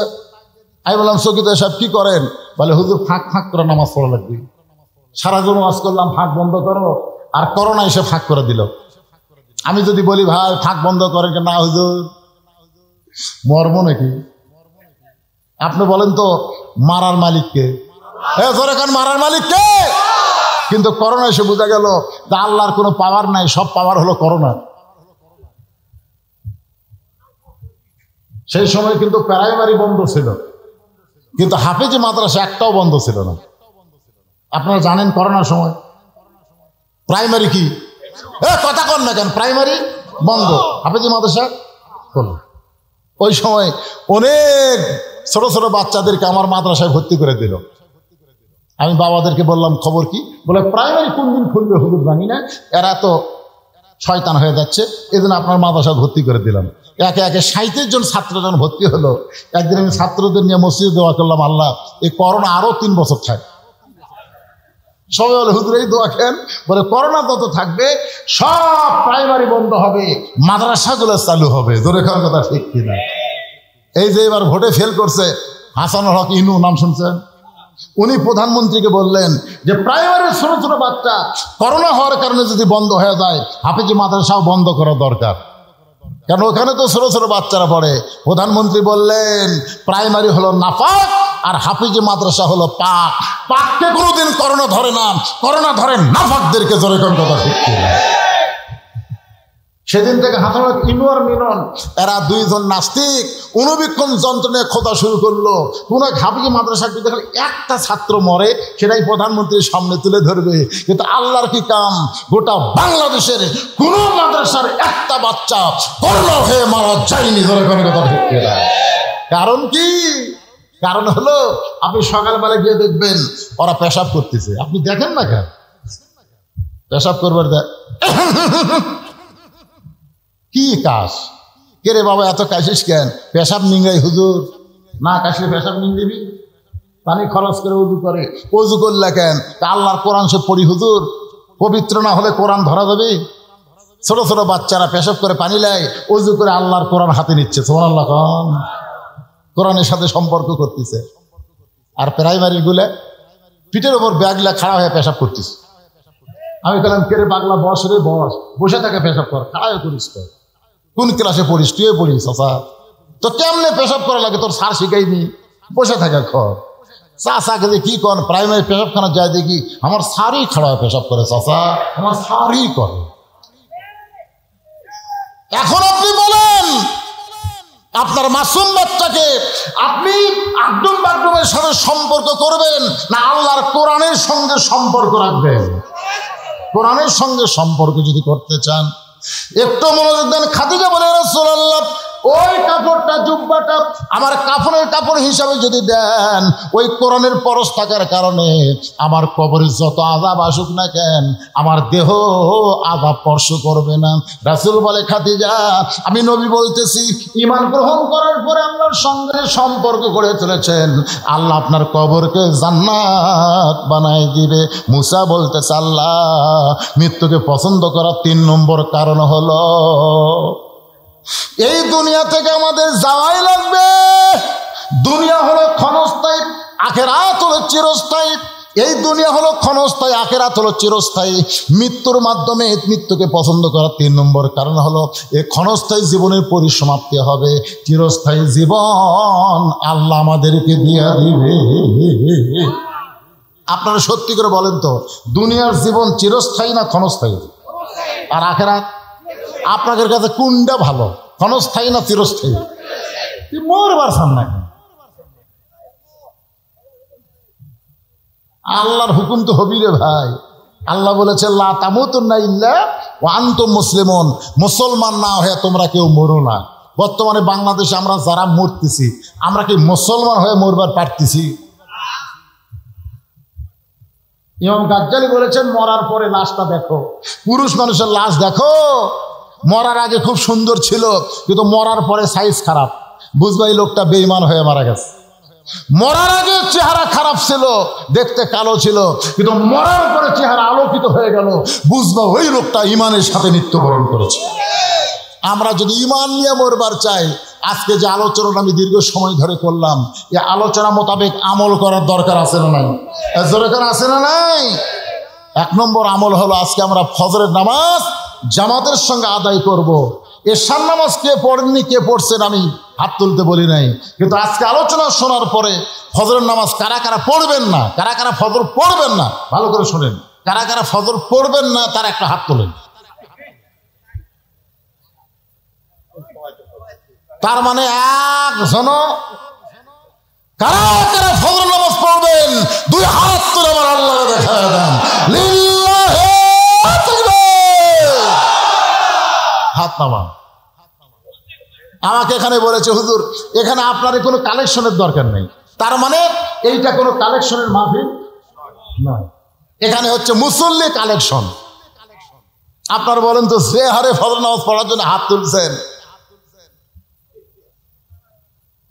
আমি বললাম চৌকিদার সাহেব কি করেন? বলে হুজুর ফাঁক ফাঁক করে নামাজ পড়া লাগবে। সারা জীবন ওয়াজ করলাম ফাঁক বন্ধ করো, আর করোনা এসে ফাঁক করে দিল। আমি যদি বলি ভাই ফাঁক বন্ধ করেন, না হুজুর মরবো নাকি? আপনি বলেন তো মারার মালিককে? মারার মালিককে। কিন্তু করোনা এসে বোঝা গেল যে আল্লাহর কোনো পাওয়ার নাই, সব পাওয়ার হলো করোনা। সেই সময় কিন্তু প্রাইমারি বন্ধ ছিল, কিন্তু হাফেজি মাদ্রাসা একটাও বন্ধ ছিল না। আপনারা জানেন করোনার সময় প্রাইমারি কি কথা কন না কেন, প্রাইমারি বন্ধ, হাফেজি মাদ্রাসা হলো। ওই সময় অনেক ছোট ছোট বাচ্চাদেরকে আমার মাদ্রাসায় ভর্তি করে দিল। আমি বাবাদেরকে বললাম খবর কি? বলে প্রাইমারি কোন দিন খুলবে হুজুর জানি না, এরা তো শয়তান হয়ে যাচ্ছে, এই জন্য আপনার মাদ্রাসা ভর্তি করে দিলাম। একে একে 37 জন ছাত্র যখন ভর্তি হলো, একদিন আমি ছাত্রদের নিয়ে মসজিদে দোয়া করলাম আল্লাহ এই করোনা আরো 3 বছর থাকে। সবাই বলে হুজুর এই দোয়া খেন। বলে করোনা যত থাকবে সব প্রাইমারি বন্ধ হবে, মাদ্রাসাগুলো চালু হবে। জোরে খাওয়ার কথা ঠিক কিনা? এই যে এবার ভোটে ফেল করছে হাসানুল হক ইনু, নাম শুনছেন? উনি প্রধানমন্ত্রীকে বললেন যে প্রাইমারি ছোট ছোট বাচ্চা করোনা হওয়ার কারণে যদি বন্ধ হয়ে যায়, হাফেজি মাদ্রাসাও বন্ধ করা দরকার। কেন ওখানে তো ছোট ছোট বাচ্চারা পড়ে। প্রধানমন্ত্রী বললেন প্রাইমারি হলো নাপাক আর হাফিজি মাদ্রাসা হলো পাক। পাককে কোনোদিন করোনা ধরে না, করোনা ধরে নাফাকদেরকে। জোরে কোন কথা ঠিক কিনা? সেদিন থেকে হাসানুল ইনু আর মিনন এরা দুইজন নাস্তিক অনুবীক্ষণ যন্ত্র নিয়ে খোঁজা শুরু করলো। কোন হাফিজি মাদ্রাসা দেখলে একটা ছাত্র মরে সেটাই প্রধানমন্ত্রীর সামনে তুলে ধরবে। কিন্তু আল্লাহর কি কাম, গোটা বাংলাদেশের কোন মাদ্রাসার একটা বাচ্চা করোনা হয়ে মারা যায়নি। ধরে কোনো কথা ঠিক কিনা? কারণ কি? কারণ হলো আপনি সকালবেলা গিয়ে দেখবেন ওরা পেশাব করতেছে, আপনি দেখেন না কেন? পেশাব করবার দেখ কি কাজ কে রে বাবা, এত কাশিস কেন? পেশাব নিংড়াই হুজুর। না কাশলে পেশাব নিংড়িবি? পানি খরচ করে উজু করে, উজু করলে কেন? আল্লাহর কোরআন সে পড়ি হুজুর, পবিত্র না হলে কোরআন ধরা যাবে? ছোট ছোট বাচ্চারা পেশাব করে পানি নেয়, উজু করে আল্লাহর কোরআন হাতে নিচ্ছে। সুবহানাল্লাহ, কোরআনের সাথে সম্পর্ক করতেছে। আর প্রাইমারি গুলে পিঠের ওপর ব্যাগলা খাড়া হয়ে পেশাব করতেছে। আমি বললাম কে রে পাগলা, বস রে বস, বসে থাকে পেশাব কর, খাড়া হয়ে করিস। কোন ক্লাসে পড়িস? তুই পড়িস? চাচা তো কেমনে পেশাব করা লাগে তোর স্যার শিখাইনি? বসে থাকে খর। চাচাকে যে কি কর, প্রাইমারি পেশাবখানা যায় দেখি আমার স্যারই খাড়া হয়ে পেশাব করে। চাচা আমার স্যারই করে। এখন আপনি বলেন আপনার মাসুম বাচ্চাকে আপনি আকদম বাকদমের সাথে সম্পর্ক করবেন না আল্লাহর কোরআনের সঙ্গে সম্পর্ক রাখবেন? কোরআনের সঙ্গে সম্পর্ক যদি করতে চান একটু মনোযোগ দেন। খাদিজা বলে রাসূলুল্লাহ ওই কাপড়টা জুব্বাটা আমার কাফনের কাপড় হিসাবে যদি দেন, ওই কোরআনের পরশ থাকার কারণে আমার কবরে যত আযাব আসুক না কেন আমার দেহ আযাব স্পর্শ করবে না। রাসূল বলে খাদিজা আমি নবী বলতেছি, ঈমান গ্রহণ করার পরে আল্লাহর সঙ্গে সম্পর্ক করে চলেছেন, আল্লাহ আপনার কবরকে জান্নাত বানায় দিবে। মুসা বলতেছে আল্লাহ মৃত্যুকে পছন্দ করার 3 নম্বর কারণ হলো এই দুনিয়া থেকে আমাদের যাওয়াই লাগবে। দুনিয়া হলো ক্ষণস্থায়ী, আখিরাত হলো চিরস্থায়ী। এই দুনিয়া হলো ক্ষণস্থায়ী, আখিরাত হলো চিরস্থায়ী। মৃত্যুর মাধ্যমে মৃত্যুকে পছন্দ করার 3 নম্বর কারণ হলো এই ক্ষণস্থায়ী জীবনের পরিসমাপ্তি হবে, চিরস্থায়ী জীবন আল্লাহ আমাদেরকে দিয়ে দিবে। আপনারা সত্যি করে বলেন তো, দুনিয়ার জীবন চিরস্থায়ী না ক্ষণস্থায়ী? আর আখিরাত আপনাদের কাছে কোনটা ভালো, ক্ষণস্থায়ী না চিরস্থায়ী? মরবার সামনে আল্লাহর হুকুম তো হবি রে ভাই। আল্লাহ বলেছে লা তামুতুন্না ইল্লা ওয়া আনতুম মুসলিমুন, মুসলমান না হয়ে তোমরা কেউ মরো না। বর্তমানে বাংলাদেশে আমরা যারা মরতেছি আমরা কি মুসলমান হয়ে মরবার পারতেছি? ইমাম গাজ্জালি বলেছেন মরার পরে লাশটা দেখো। পুরুষ মানুষের লাশ দেখো, মরার আগে খুব সুন্দর ছিল কিন্তু মরার পরে সাইজ খারাপ, বুঝবা এই লোকটা বেঈমান হয়ে মারা গেছে। মরার আগে চেহারা খারাপ ছিল, দেখতে কালো ছিল, কিন্তু মরার পরে চেহারা আলোকিত হয়ে গেল, বুঝবা ওই লোকটা ঈমানের সাথে মৃত্যুবরণ করেছে। আমরা যদি ঈমান নিয়ে মরবার চাই, আজকে যে আলোচনা আমি দীর্ঘ সময় ধরে করলাম, এই আলোচনা মোতাবেক আমল করার দরকার আছে না নাই? দরকার আছে না নাই? 1 নম্বর আমল হলো আজকে আমরা ফজরের নামাজ জামাতের সঙ্গে আদায় করব। এশার নামাজ কে পড়েননি কে পড়ছেন আমি হাত তুলতে বলি নাই, কিন্তু আজকে আলোচনা শোনার পরে ফজরের নামাজ কারা কারা পড়বেন না, কারা কারা ফজর পড়বেন না, ভালো করে শোনেন, কারা কারা ফজর পড়বেন না তারা একটা হাত তোলেন। তার মানে একজন কারা কারা ফজর নামাজ পড়বেন 2 হাত তুলে আমার আল্লাহ দেখা দেন। লিল্লাহি হাত নামান। আমাকে এখানে বলেছে হুজুর এখানে আপনার কোনো কালেকশনের দরকার নেই, তার মানে এইটা কোনো কালেকশনের মাহফিল নয়, এখানে হচ্ছে মুসল্লি কালেকশন। আপনারা বলেন তো যে হারে ফজর নামাজ পড়ার জন্য হাত তুলছেন,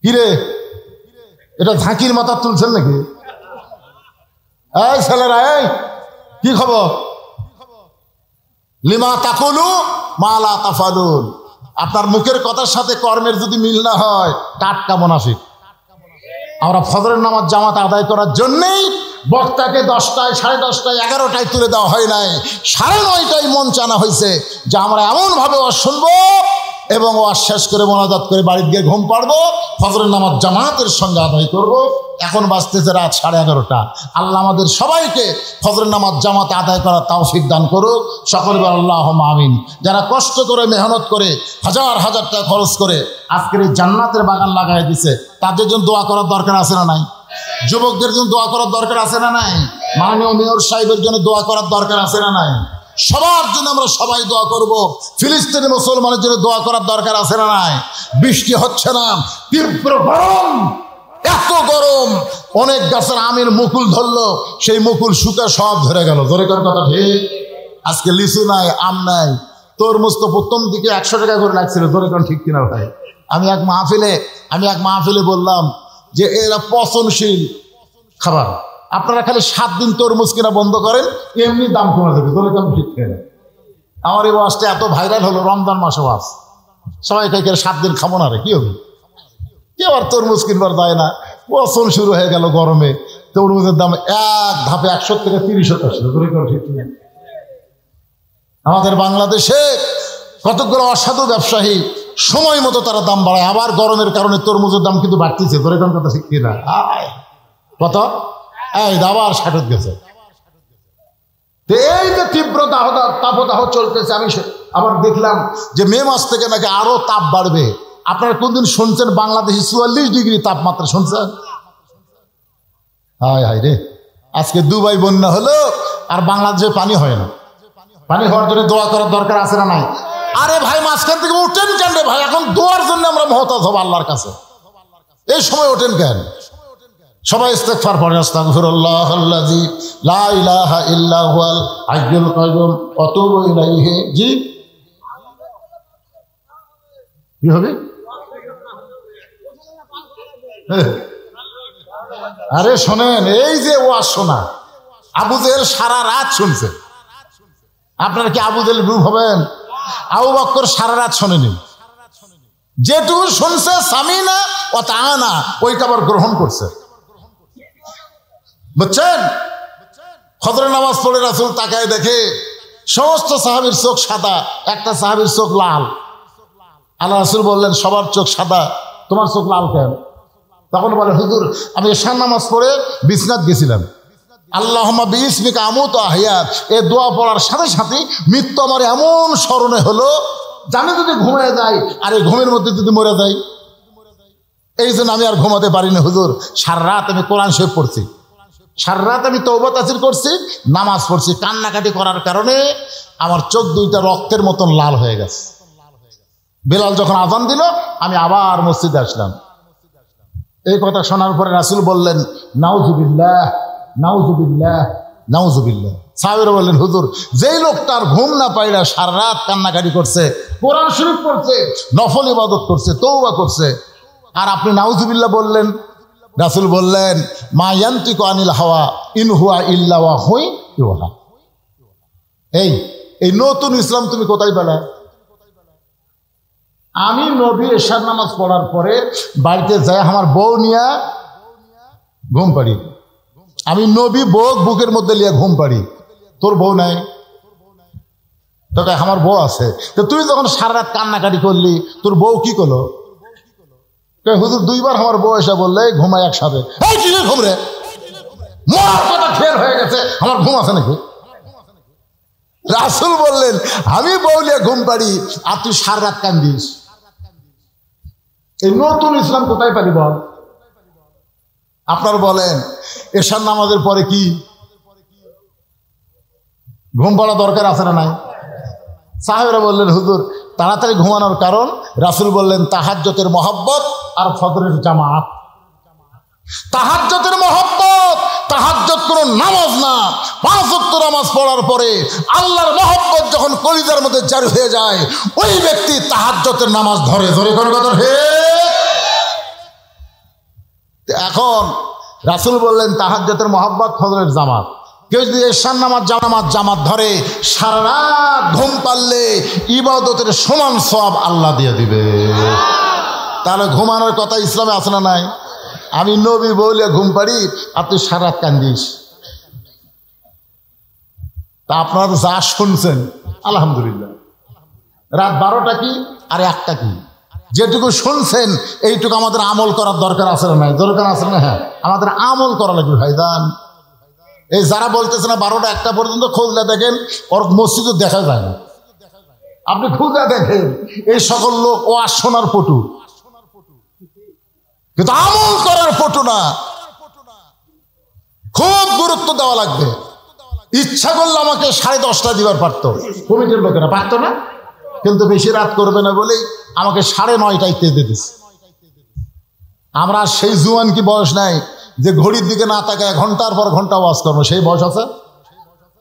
কিরে এটা ঝাঁকির মাথা তুলছেন নাকি? এই ছেলেরা, এই কি খবর? লিমা তাকুলু মা লা তাফালুন। আপনার মুখের কথার সাথে কর্মের যদি মিল না হয় টাটকা মুনাফিক। আমরা ফজরের নামাজ জামাত আদায় করার জন্যেই বক্তাকে 10টায়, 10:30টায়, 11টায় তুলে দেওয়া হয় নাই, 9:30টায় মঞ্চ আনা হয়েছে যে আমরা এমনভাবে শুনবো এবং ওয়াজ শেষ করে মোনাজাত করে বাড়িতে গিয়ে ঘুম পাড়বো, ফজরের নামাজ জামাতের সঙ্গে আদায় করব। এখন বাজতেছে রাত 11:30। আল্লাহ আমাদের সবাইকে ফজরের নামাজ জামাতে আদায় করার তৌফিক দান করুক। সকলে বলেন আল্লাহুম্মা আমিন। যারা কষ্ট করে মেহনত করে হাজার হাজার টাকা খরচ করে আজকের এই জান্নাতের বাগান লাগাই দিছে, তাদের জন্য দোয়া করার দরকার আছে না নাই? যুবকদের জন্য দোয়া করার দরকার আছে না নাই? মাননীয় মেয়র সাহেবের জন্য দোয়া করার দরকার আছে না নাই? সবার জন্য আমরা সবাই দোয়া করব। ফিলিস্তিনি মুসলমানের জন্য দোয়া করার দরকার আছে না নাই? বৃষ্টি হচ্ছে না, তীব্র গরম, এত গরম, অনেক গাছের আমের মুকুল ধরলো, সেই মুকুল শুকে সব ধরে গেল। ধরে কার কথা ঠিক? আজকে লিচু নাই, আম নাই, তরমুজ তো প্রথম দিকে 100 টাকা করে লাগছিল। ধরে কারণ ঠিক কিনা ভাই? আমি এক মাহফিলে বললাম যে এরা পচনশীল খাবার, আপনারা খালি 7 দিন তরমুজ কিনা বন্ধ করেন, এমনি দাম কমে যাবে। ধরে কারণ ঠিক কিনা? আমার এই ওয়াজটা এত ভাইরাল হলো, রমজান মাসে ওয়াজ, সবাই খাই 7 দিন খাবো না রে, কি হবে? কেউ আর তরমুজ কিনবার যায় না, পচন শুরু হয়ে গেল গরমে। তরমুজের দাম এক ধাপে 100 থেকে 30 আসলো। ধরে কারণ ঠিক কিনা? আমাদের বাংলাদেশে কতগুলো অসাধু ব্যবসায়ী সময় মতো তারা দাম বাড়ায়, আবার গরমের কারণে তরমুজের দাম কিন্তু বাড়তেছে। ধরে কোন কথা শিখি না কত এই আবার 60 গেছে। এই যে তীব্র তাপদাহ চলতেছে, আমি আবার দেখলাম যে মে মাস থেকে নাকি আরো তাপ বাড়বে। আপনারা কোনদিন শুনছেন বাংলাদেশে 44 ডিগ্রি তাপমাত্রা শুনছেন? হায় হায় রে, আজকে দুবাই বন্যা হলো আর বাংলাদেশে পানি হয় না। পানি হওয়ার জন্য দোয়া করার দরকার আছে না নাই? আরে ভাই, মাঝখান থেকে উঠেন কেন রে ভাই? এখন দোয়ার জন্য আমরা মহতাজ হব আল্লাহর কাছে, এই সময় ওঠেন কেন? সবাই ইস্তেগফার পড়েন। আস্তাগফিরুল্লাহাল্লাযী লা ইলাহা ইল্লা হুয়াল হাইয়ুল কাইয়ুম ওয়া আতুবু ইলাইহি। জি কি হবে? আরে শোনেন, এই যে ওয়াজ শোনা, আবু জেহেল সারা রাত শুনছে। আপনারা কি আবু জেহেল গ্রুপ হবেন? আবু বকর সারা রাত শোনেনি, যেটুকু শুনছে সামিনা ও তাআনা ওইটা আবার গ্রহণ করছে। বুঝছেন? ফজরের নামাজ পড়ে রাসূল তাকায় দেখে সমস্ত সাহাবীর চোখ সাদা, একটা সাহাবীর চোখ লাল। আল্লাহ রাসূল বললেন, সবার চোখ সাদা, তোমার চোখ লাল কেন? তখন বলে, হুজুর আমি এশার নামাজ পড়ে বিছনাত গেছিলাম, আল্লাহুম্মা বিইসমিকা আমুতু আহইয়া, এই দোয়া পড়ার সাথে সাথে মৃত্যু আমার এমন স্মরণে হলো যে আমি যদি ঘুমিয়ে যাই আর এই ঘুমের মধ্যে যদি মরে যাই, এই জন্য আমি আর ঘুমাতে পারি না হুজুর। সারা রাত আমি কোরআন শরীফ পড়ছি, সারা রাত আমি তওবা তাসবিহ করছি, নামাজ পড়ছি, কান্নাকাটি করার কারণে আমার চোখ দুইটা রক্তের মতন লাল হয়ে গেছে। বেলাল যখন আযান দিল, আমি আবার মসজিদে আসলাম। এই কথা শোনার পরে রাসূল বললেন, নাউযুবিল্লাহ নাউযুবিল্লাহ নাউযুবিল্লাহ। সাহাবীরা বললেন, হুজুর যেই লোকটার ঘুম না পাইলা সারা রাত কান্নাকাটি করছে, কোরআন শরীফ পড়ছে, নফল ইবাদত করছে, তওবা করছে, আর আপনি নাউযুবিল্লাহ বললেন? রাসূল বললেন, মা ইয়ান্তিকু আনিল হাওয়া ইন হুয়া ইল্লা ওয়াহয়ুন ইউহা। এই নতুন ইসলাম তুমি কোথায় পেলে? আমি নবী এশার নামাজ পড়ার পরে বাড়িতে যাই আমার বউ নিয়ে ঘুম পাড়ি। আমি নবী বউ বুকের মধ্যে নিয়ে ঘুম পাড়ি। তোর বউ নাই? তোকে আমার বউ আছে। তো তুই যখন সারা রাত কান্নাকাটি করলি, তোর বউ কি করলো? হুজুর 2 বার আমার বউ এসে বললে ঘুমাই একসাথে। এই কি ঘুম রে, মরার কথা ফের হয়ে গেছে, আমার ঘুম আছে নাকি? রাসূল বললেন, আমি বউ নিয়ে ঘুম পাড়ি আর তুই সারা রাত কান্দিস। এই নতুন ইসলাম কোথায় পারি বল? আপনার বলেন, এশার নামাজের পরে কি ঘুম পড়া দরকার আছে না নাই? সাহাবীরা বললেন, হুজুর তাড়াতাড়ি ঘুমানোর কারণ? রাসূল বললেন, তাহাজ্জুদের মহব্বত আর ফজরের জামাত। তাহাজ্জুদের মহব্বত, তাহাজ্জুদ কোনো নামাজ না, 5 ওয়াক্ত নামাজ পড়ার পরে আল্লাহর মহব্বত যখন কলিজার মধ্যে জারি হয়ে যায়, ওই ব্যক্তি তাহাজ্জুদের নামাজ ধরে। ধরে কোন কথা হে? এখন রাসূল বললেন, তাহাজ্জুদের মহব্বত, ফজরের জামাত। কেউ যদি এশার নামাজ জামাত ধরে, সারা রাত ঘুম পারলে ইবাদতের সমান সওয়াব আল্লাহ দিয়ে দিবে। তাহলে ঘুমানোর কথা ইসলামে আছে না নাই? আমি নবী বলে ঘুম পাড়ি আর তুই সারা রাত কান্দিস। তা আপনারা যা শুনছেন আলহামদুলিল্লাহ, রাত 12টা কি আর 1টা কি? যেটুকু শুনছেন এইটুকু আমাদের আমল করার দরকার আছে না? নাই দরকার আছে না? হ্যাঁ, আমাদের আমল করা লাগবে ভাইজান। এই যারা বলতেছে না 12টা 1টা পর্যন্ত, খুঁজলে দেখেন ওর মসজিদও দেখা যায় না। আপনি খুঁজে দেখেন এই সকল লোক ও শোনার পটু, কিন্তু আমল করার পটু না। খুব গুরুত্ব দেওয়া লাগবে। ইচ্ছা করলে আমাকে 10:30 দিবার পারতো, কমিটির লোকেরা পারতো না, কিন্তু বেশি রাত করবে না বলেই আমাকে 9:30টায় তেতে দিচ্ছে। আমরা সেই জুয়ান কি বয়স নাই যে ঘড়ির দিকে না তাকায় ঘন্টার পর ঘন্টা ওয়াজ করবো, সেই বয়স আছে?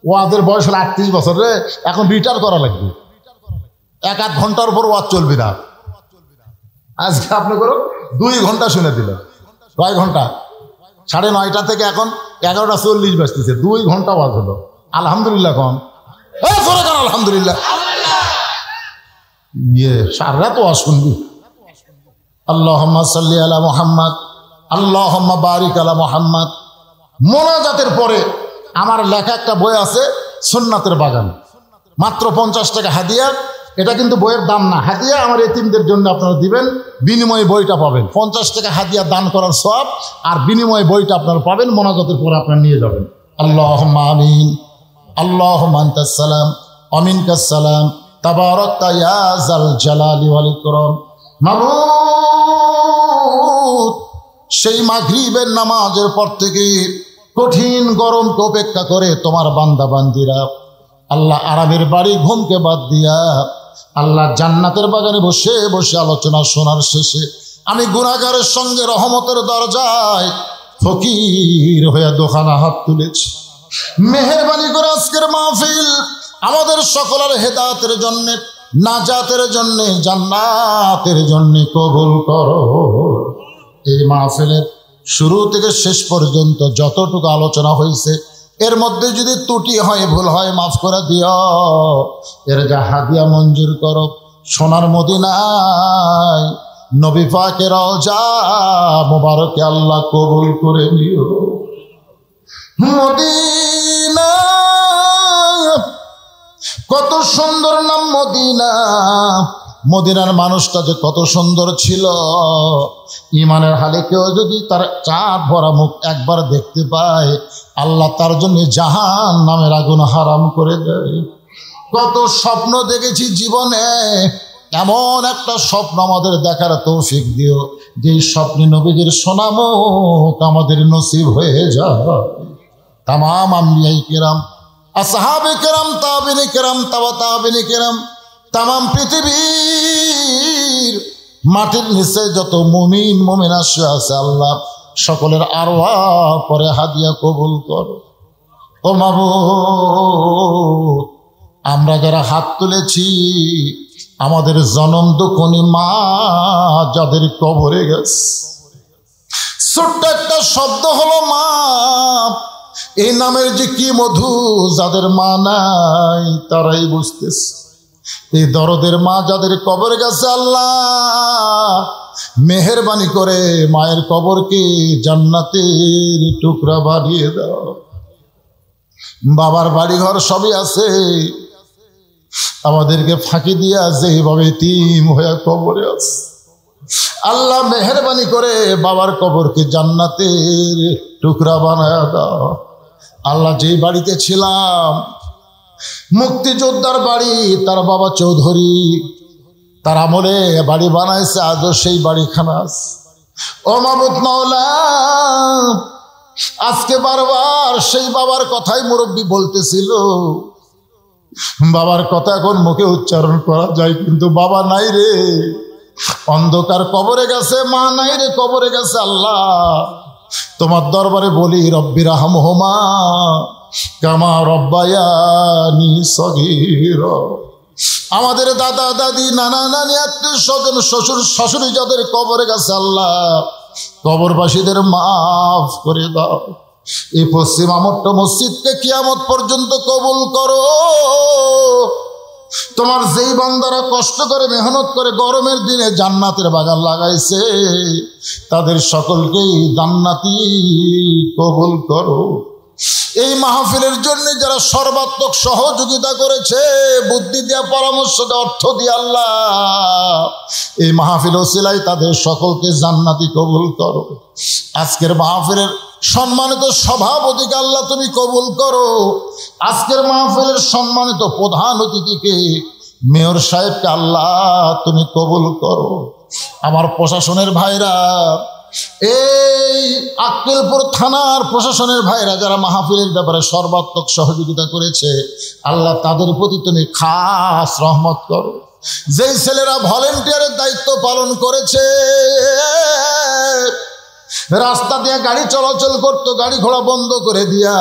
ওয়াজের বয়স হলো 38 বছর রে, এখন রিটায়ার করা লাগবে। 1-1 ঘন্টার উপর ওয়াজ চলবি না। আজকে আপনি করো 2 ঘন্টা শুনে দিলেন, কয় ঘন্টা? 9:30 থেকে এখন 11:40 বাজতেছে, 2 ঘন্টা ওয়াজ হলো। আলহামদুলিল্লাহ কন, আলহামদুলিল্লাহ। সারা তো ওয়াজ শুনবি। আল্লাহুম্মা সাল্লি আলা মুহাম্মদ, আল্লাহুম্মা বারিক আলা মুহাম্মদ। মোনাজাতের পরে আমার লেখা একটা বই আছে, সুন্নাতের বাগান, মাত্র 50 টাকা হাদিয়া। এটা কিন্তু বইয়ের দাম না, হাদিয়া আমার এতিমদের জন্য আপনারা দিবেন, বিনিময়ে বইটা পাবেন। 50 টাকা হাদিয়া দান করার সওয়াব, আর বিনিময়ে বইটা আপনারা পাবেন। মোনাজাতের পরে আপনারা নিয়ে যাবেন। আল্লাহুম্মা আমিন, আল্লাহুম্মা আনতাস সালাম ওয়া মিনকাস সালাম, তাবারাকতা ইয়া যাল জালালি ওয়াল ইকরাম। মাবুদ, সেই মাগরিবের নামাজের পর থেকে কঠিন গরমকে উপেক্ষা করে তোমার বান্দা বান্দিরা আল্লাহ আরামের বাড়ি ঘুমকে বাদ দিয়া আল্লাহ জান্নাতের বাগানে বসে বসে আলোচনা শোনার শেষে আমি গুনাহগারের সঙ্গে রহমতের দরজায় ফকির হয়ে দোকানা হাত তুলেছি। মেহেরবানি করে আজকের মাহফিল আমাদের সকলের হেদায়েতের জন্য, নাজাতের জন্য, জান্নাতের জন্য কবুল করো। এই মাহফিলের শুরু থেকে শেষ পর্যন্ত যতটুকু আলোচনা হয়েছে এর মধ্যে যদি ত্রুটি হয়, ভুল হয়, মাফ করে দিও। এর যা হাদিয়া মঞ্জুর করো। সোনার মদিনায় নবী পাকের রওজা মোবারকে আল্লাহ কবুল করে নিও। মদিনা কত সুন্দর নাম মদিনা। মদিনার মানুষটা যে কত সুন্দর ছিল, ইমানের হালে কেউ যদি তার চাঁদ ভরা মুখ একবার দেখতে পায়, আল্লাহ তার জন্য জাহান নামের আগুন হারাম করে দেয়। কত স্বপ্ন দেখেছি জীবনে, এমন একটা স্বপ্ন আমাদের দেখার তৌফিক দিও যে স্বপ্নে নবীদের সোনামুখ আমাদের নসিব হয়ে যায়। তামাম আম্বিয়ায়ে কেরাম, আসহাবে কেরাম, তাবিনে কেরাম, তাবিনে কেরাম, তামাম পৃথিবীর মাটির নিচে যত মুমিন মুমিনা আছে আল্লাহ সকলের আরওয়াহ পরে হাদিয়া কবুল করো। ও মাবুদ, আমরা যারা হাত তুলেছি আমাদের জনম দুঃখনী মা যাদের কবরে গেছে, ছোট্ট একটা শব্দ হলো মা। এই নামের যে কি মধু, যাদের মা নাই তারাই বুঝতেছে। এই দরদের মা যাদের কবরে গেছে, আল্লাহ মেহেরবানি করে মায়ের কবরকে জান্নাতের টুকরা বানিয়ে দাও। বাবার বাড়িঘর সবই আছে, আমাদেরকে ফাঁকি দিয়া যেভাবে এতিম হয়ে কবরে আছে, আল্লাহ মেহেরবানি করে বাবার কবরকে জান্নাতের টুকরা বানায় দাও। আল্লাহ যেই বাড়িতে ছিলাম, মুক্তিযোদ্ধার বাড়ি, তার বাবা চৌধুরী তার আমলে বাড়ি বানাইছে, আজও সেই বাড়িখানা আছে। ও মাবুদ মাওলা, আজকে বারবার সেই বাবার কথাই মুরব্বী বলতেছিল। বাবার কথা এখন মুখে উচ্চারণ করা যায়, কিন্তু বাবা নাই রে, অন্ধকার কবরে গেছে, মা নাই রে, কবরে গেছে। আল্লাহ তোমার দরবারে বলি, রব্বি রাহমহুমা কামা রব্বায়ানি সগীরা। আমাদের দাদা দাদি, নানা নানি, আত্মীয় স্বজন, শ্বশুর শাশুড়ি যাদের কবরে গেছে, আল্লাহ কবরবাসীদের মাফ করে দাও। এই পশ্চিম আমট্ট মসজিদকে কিয়ামত পর্যন্ত কবুল করো। তোমার যেই বান্দারা কষ্ট করে মেহনত করে গরমের দিনে জান্নাতের বাগান লাগাইছে, তাদের সকলকেই জান্নাতি কবুল করো। এই মাহফিলের জন্য যারা সর্বাত্মক সহযোগিতা করেছে, বুদ্ধি দিয়ে, পরামর্শ দিয়ে, অর্থ দিয়ে, আল্লাহ এই মাহফিল ওসিলায় তাদের সকলকে জান্নাতি কবুল করো। আজকের মাহফিলের সম্মানিত সভাপতিকে আল্লাহ তুমি কবুল করো। আজকের মাহফিলের সম্মানিত প্রধান অতিথিকে মেয়র সাহেবকে আল্লাহ তুমি কবুল করো। আমার প্রশাসনের ভাইরা, এই আক্কেলপুর থানার প্রশাসনের ভাইরা যারা মাহফিলের ব্যাপারে সর্বাত্মক সহযোগিতা করেছে, আল্লাহ তাদের প্রতি তুমি খাস রহমত করো। যেই ছেলেরা ভলেন্টিয়ারের দায়িত্ব পালন করেছে, রাস্তা দিয়ে গাড়ি চলাচল করতো, গাড়ি ঘোড়া বন্ধ করে দিয়া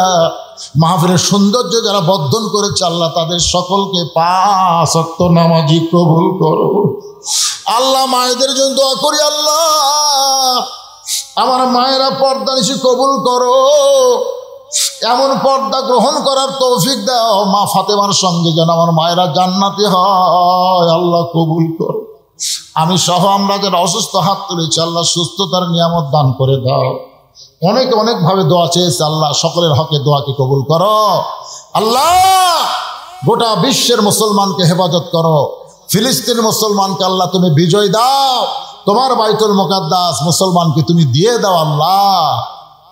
মাহফিলের সৌন্দর্য যারা বর্ধন করেছে, আল্লাহ তাদের সকলকে 5 ওয়াক্ত নামাজি কবুল করো। আল্লাহ মায়েদের জন্য দোয়া করি, আল্লাহ আমার মায়েরা পর্দানিশি কবুল করো, এমন পর্দা গ্রহণ করার তৌফিক দাও। মা ফাতেমার সঙ্গে যেন আমার মায়েরা জান্নাতি হয়, আল্লাহ কবুল করো। আমি সহ আমরা যারা অসুস্থ হাত তুলেছি, আল্লাহ সুস্থতার নিয়ামত দান করে দাও। অনেকে অনেকভাবে দোয়া চেয়েছে, আল্লাহ সকলের হকে দোয়াকে কবুল করো। আল্লাহ গোটা বিশ্বের মুসলমানকে হেফাজত করো। ফিলিস্তিন মুসলমানকে আল্লাহ তুমি বিজয় দাও। তোমার বাইতুল মুকাদ্দাস মুসলমানকে তুমি দিয়ে দাও। আল্লাহ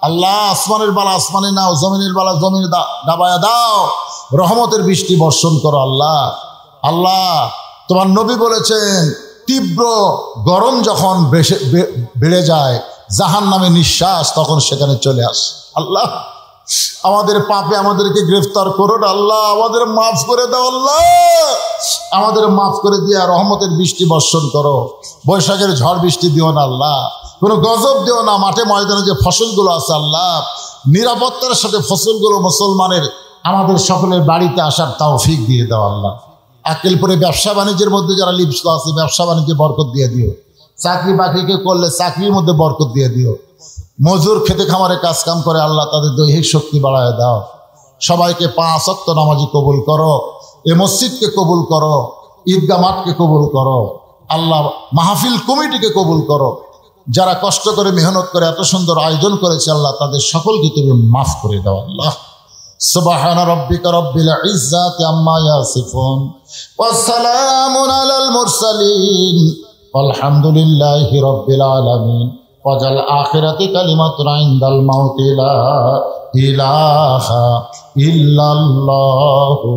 আল্লাহ আসমানের বালা আসমানে নাও, জমিনের বালা জমিনে ডাবায়া দাও। রহমতের বৃষ্টি বর্ষণ করো। আল্লাহ আল্লাহ তোমার নবী বলেছেন, তীব্র গরম যখন বেড়ে যায়, জাহান্নামে নিঃশ্বাস তখন সেখানে চলে আসে। আল্লাহ আমাদের পাপে আমাদেরকে গ্রেফতার করো না, আল্লাহ আমাদের মাফ করে দাও। আল্লাহ আমাদের মাফ করে দিয়ে রহমতের বৃষ্টি বর্ষণ করো। বৈশাখের ঝড় বৃষ্টি দিও না আল্লাহ, কোনো গজব দিও না। মাঠে ময়দানে যে ফসলগুলো আছে, আল্লাহ নিরাপত্তার সাথে ফসলগুলো মুসলমানের আমাদের সকলের বাড়িতে আসার তৌফিক দিয়ে দাও। আল্লাহ আক্কেলপুরে ব্যবসা বাণিজ্যের মধ্যে যারা লিপ্ত আছে, ব্যবসা বাণিজ্যে বরকত দিয়ে দিও। চাকরি বাকরিকে করলে চাকরির মধ্যে বরকত দিয়ে দিও। মজুর খেতে খামারে কাজ কাম করে, আল্লাহ তাদের দৈহিক শক্তি বাড়ায় দাও। সবাইকে 5 ওয়াক্ত নামাজি কবুল করো। এ মসজিদকে কবুল করো, ঈদগাহ মাঠকে কবুল করো। আল্লাহ মাহফিল কমিটিকে কবুল করো। যারা কষ্ট করে মেহনত করে এত সুন্দর আয়োজন করেছে, আল্লাহ তাদের সকলকে তুমি মাফ করে দাও। আল্লাহ সুবহান রাব্বিকা রাব্বিল ইজ্জাতি আম্মা ইয়াসিফুন ওয়া সালামুন আলাল মুরসালিন আলহামদুলিল্লাহি রাব্বিল আলামিন। ওয়াজাল আখিরাতি কালিমাতুন ইনদাল মাউতি লা ইলাহা ইল্লাল্লাহু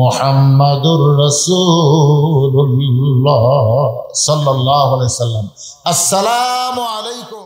মুহাম্মাদুর রাসূলুল্লাহ সাল্লাল্লাহু আলাইহি ওয়াসাল্লাম। আসসালামু আলাইকুম।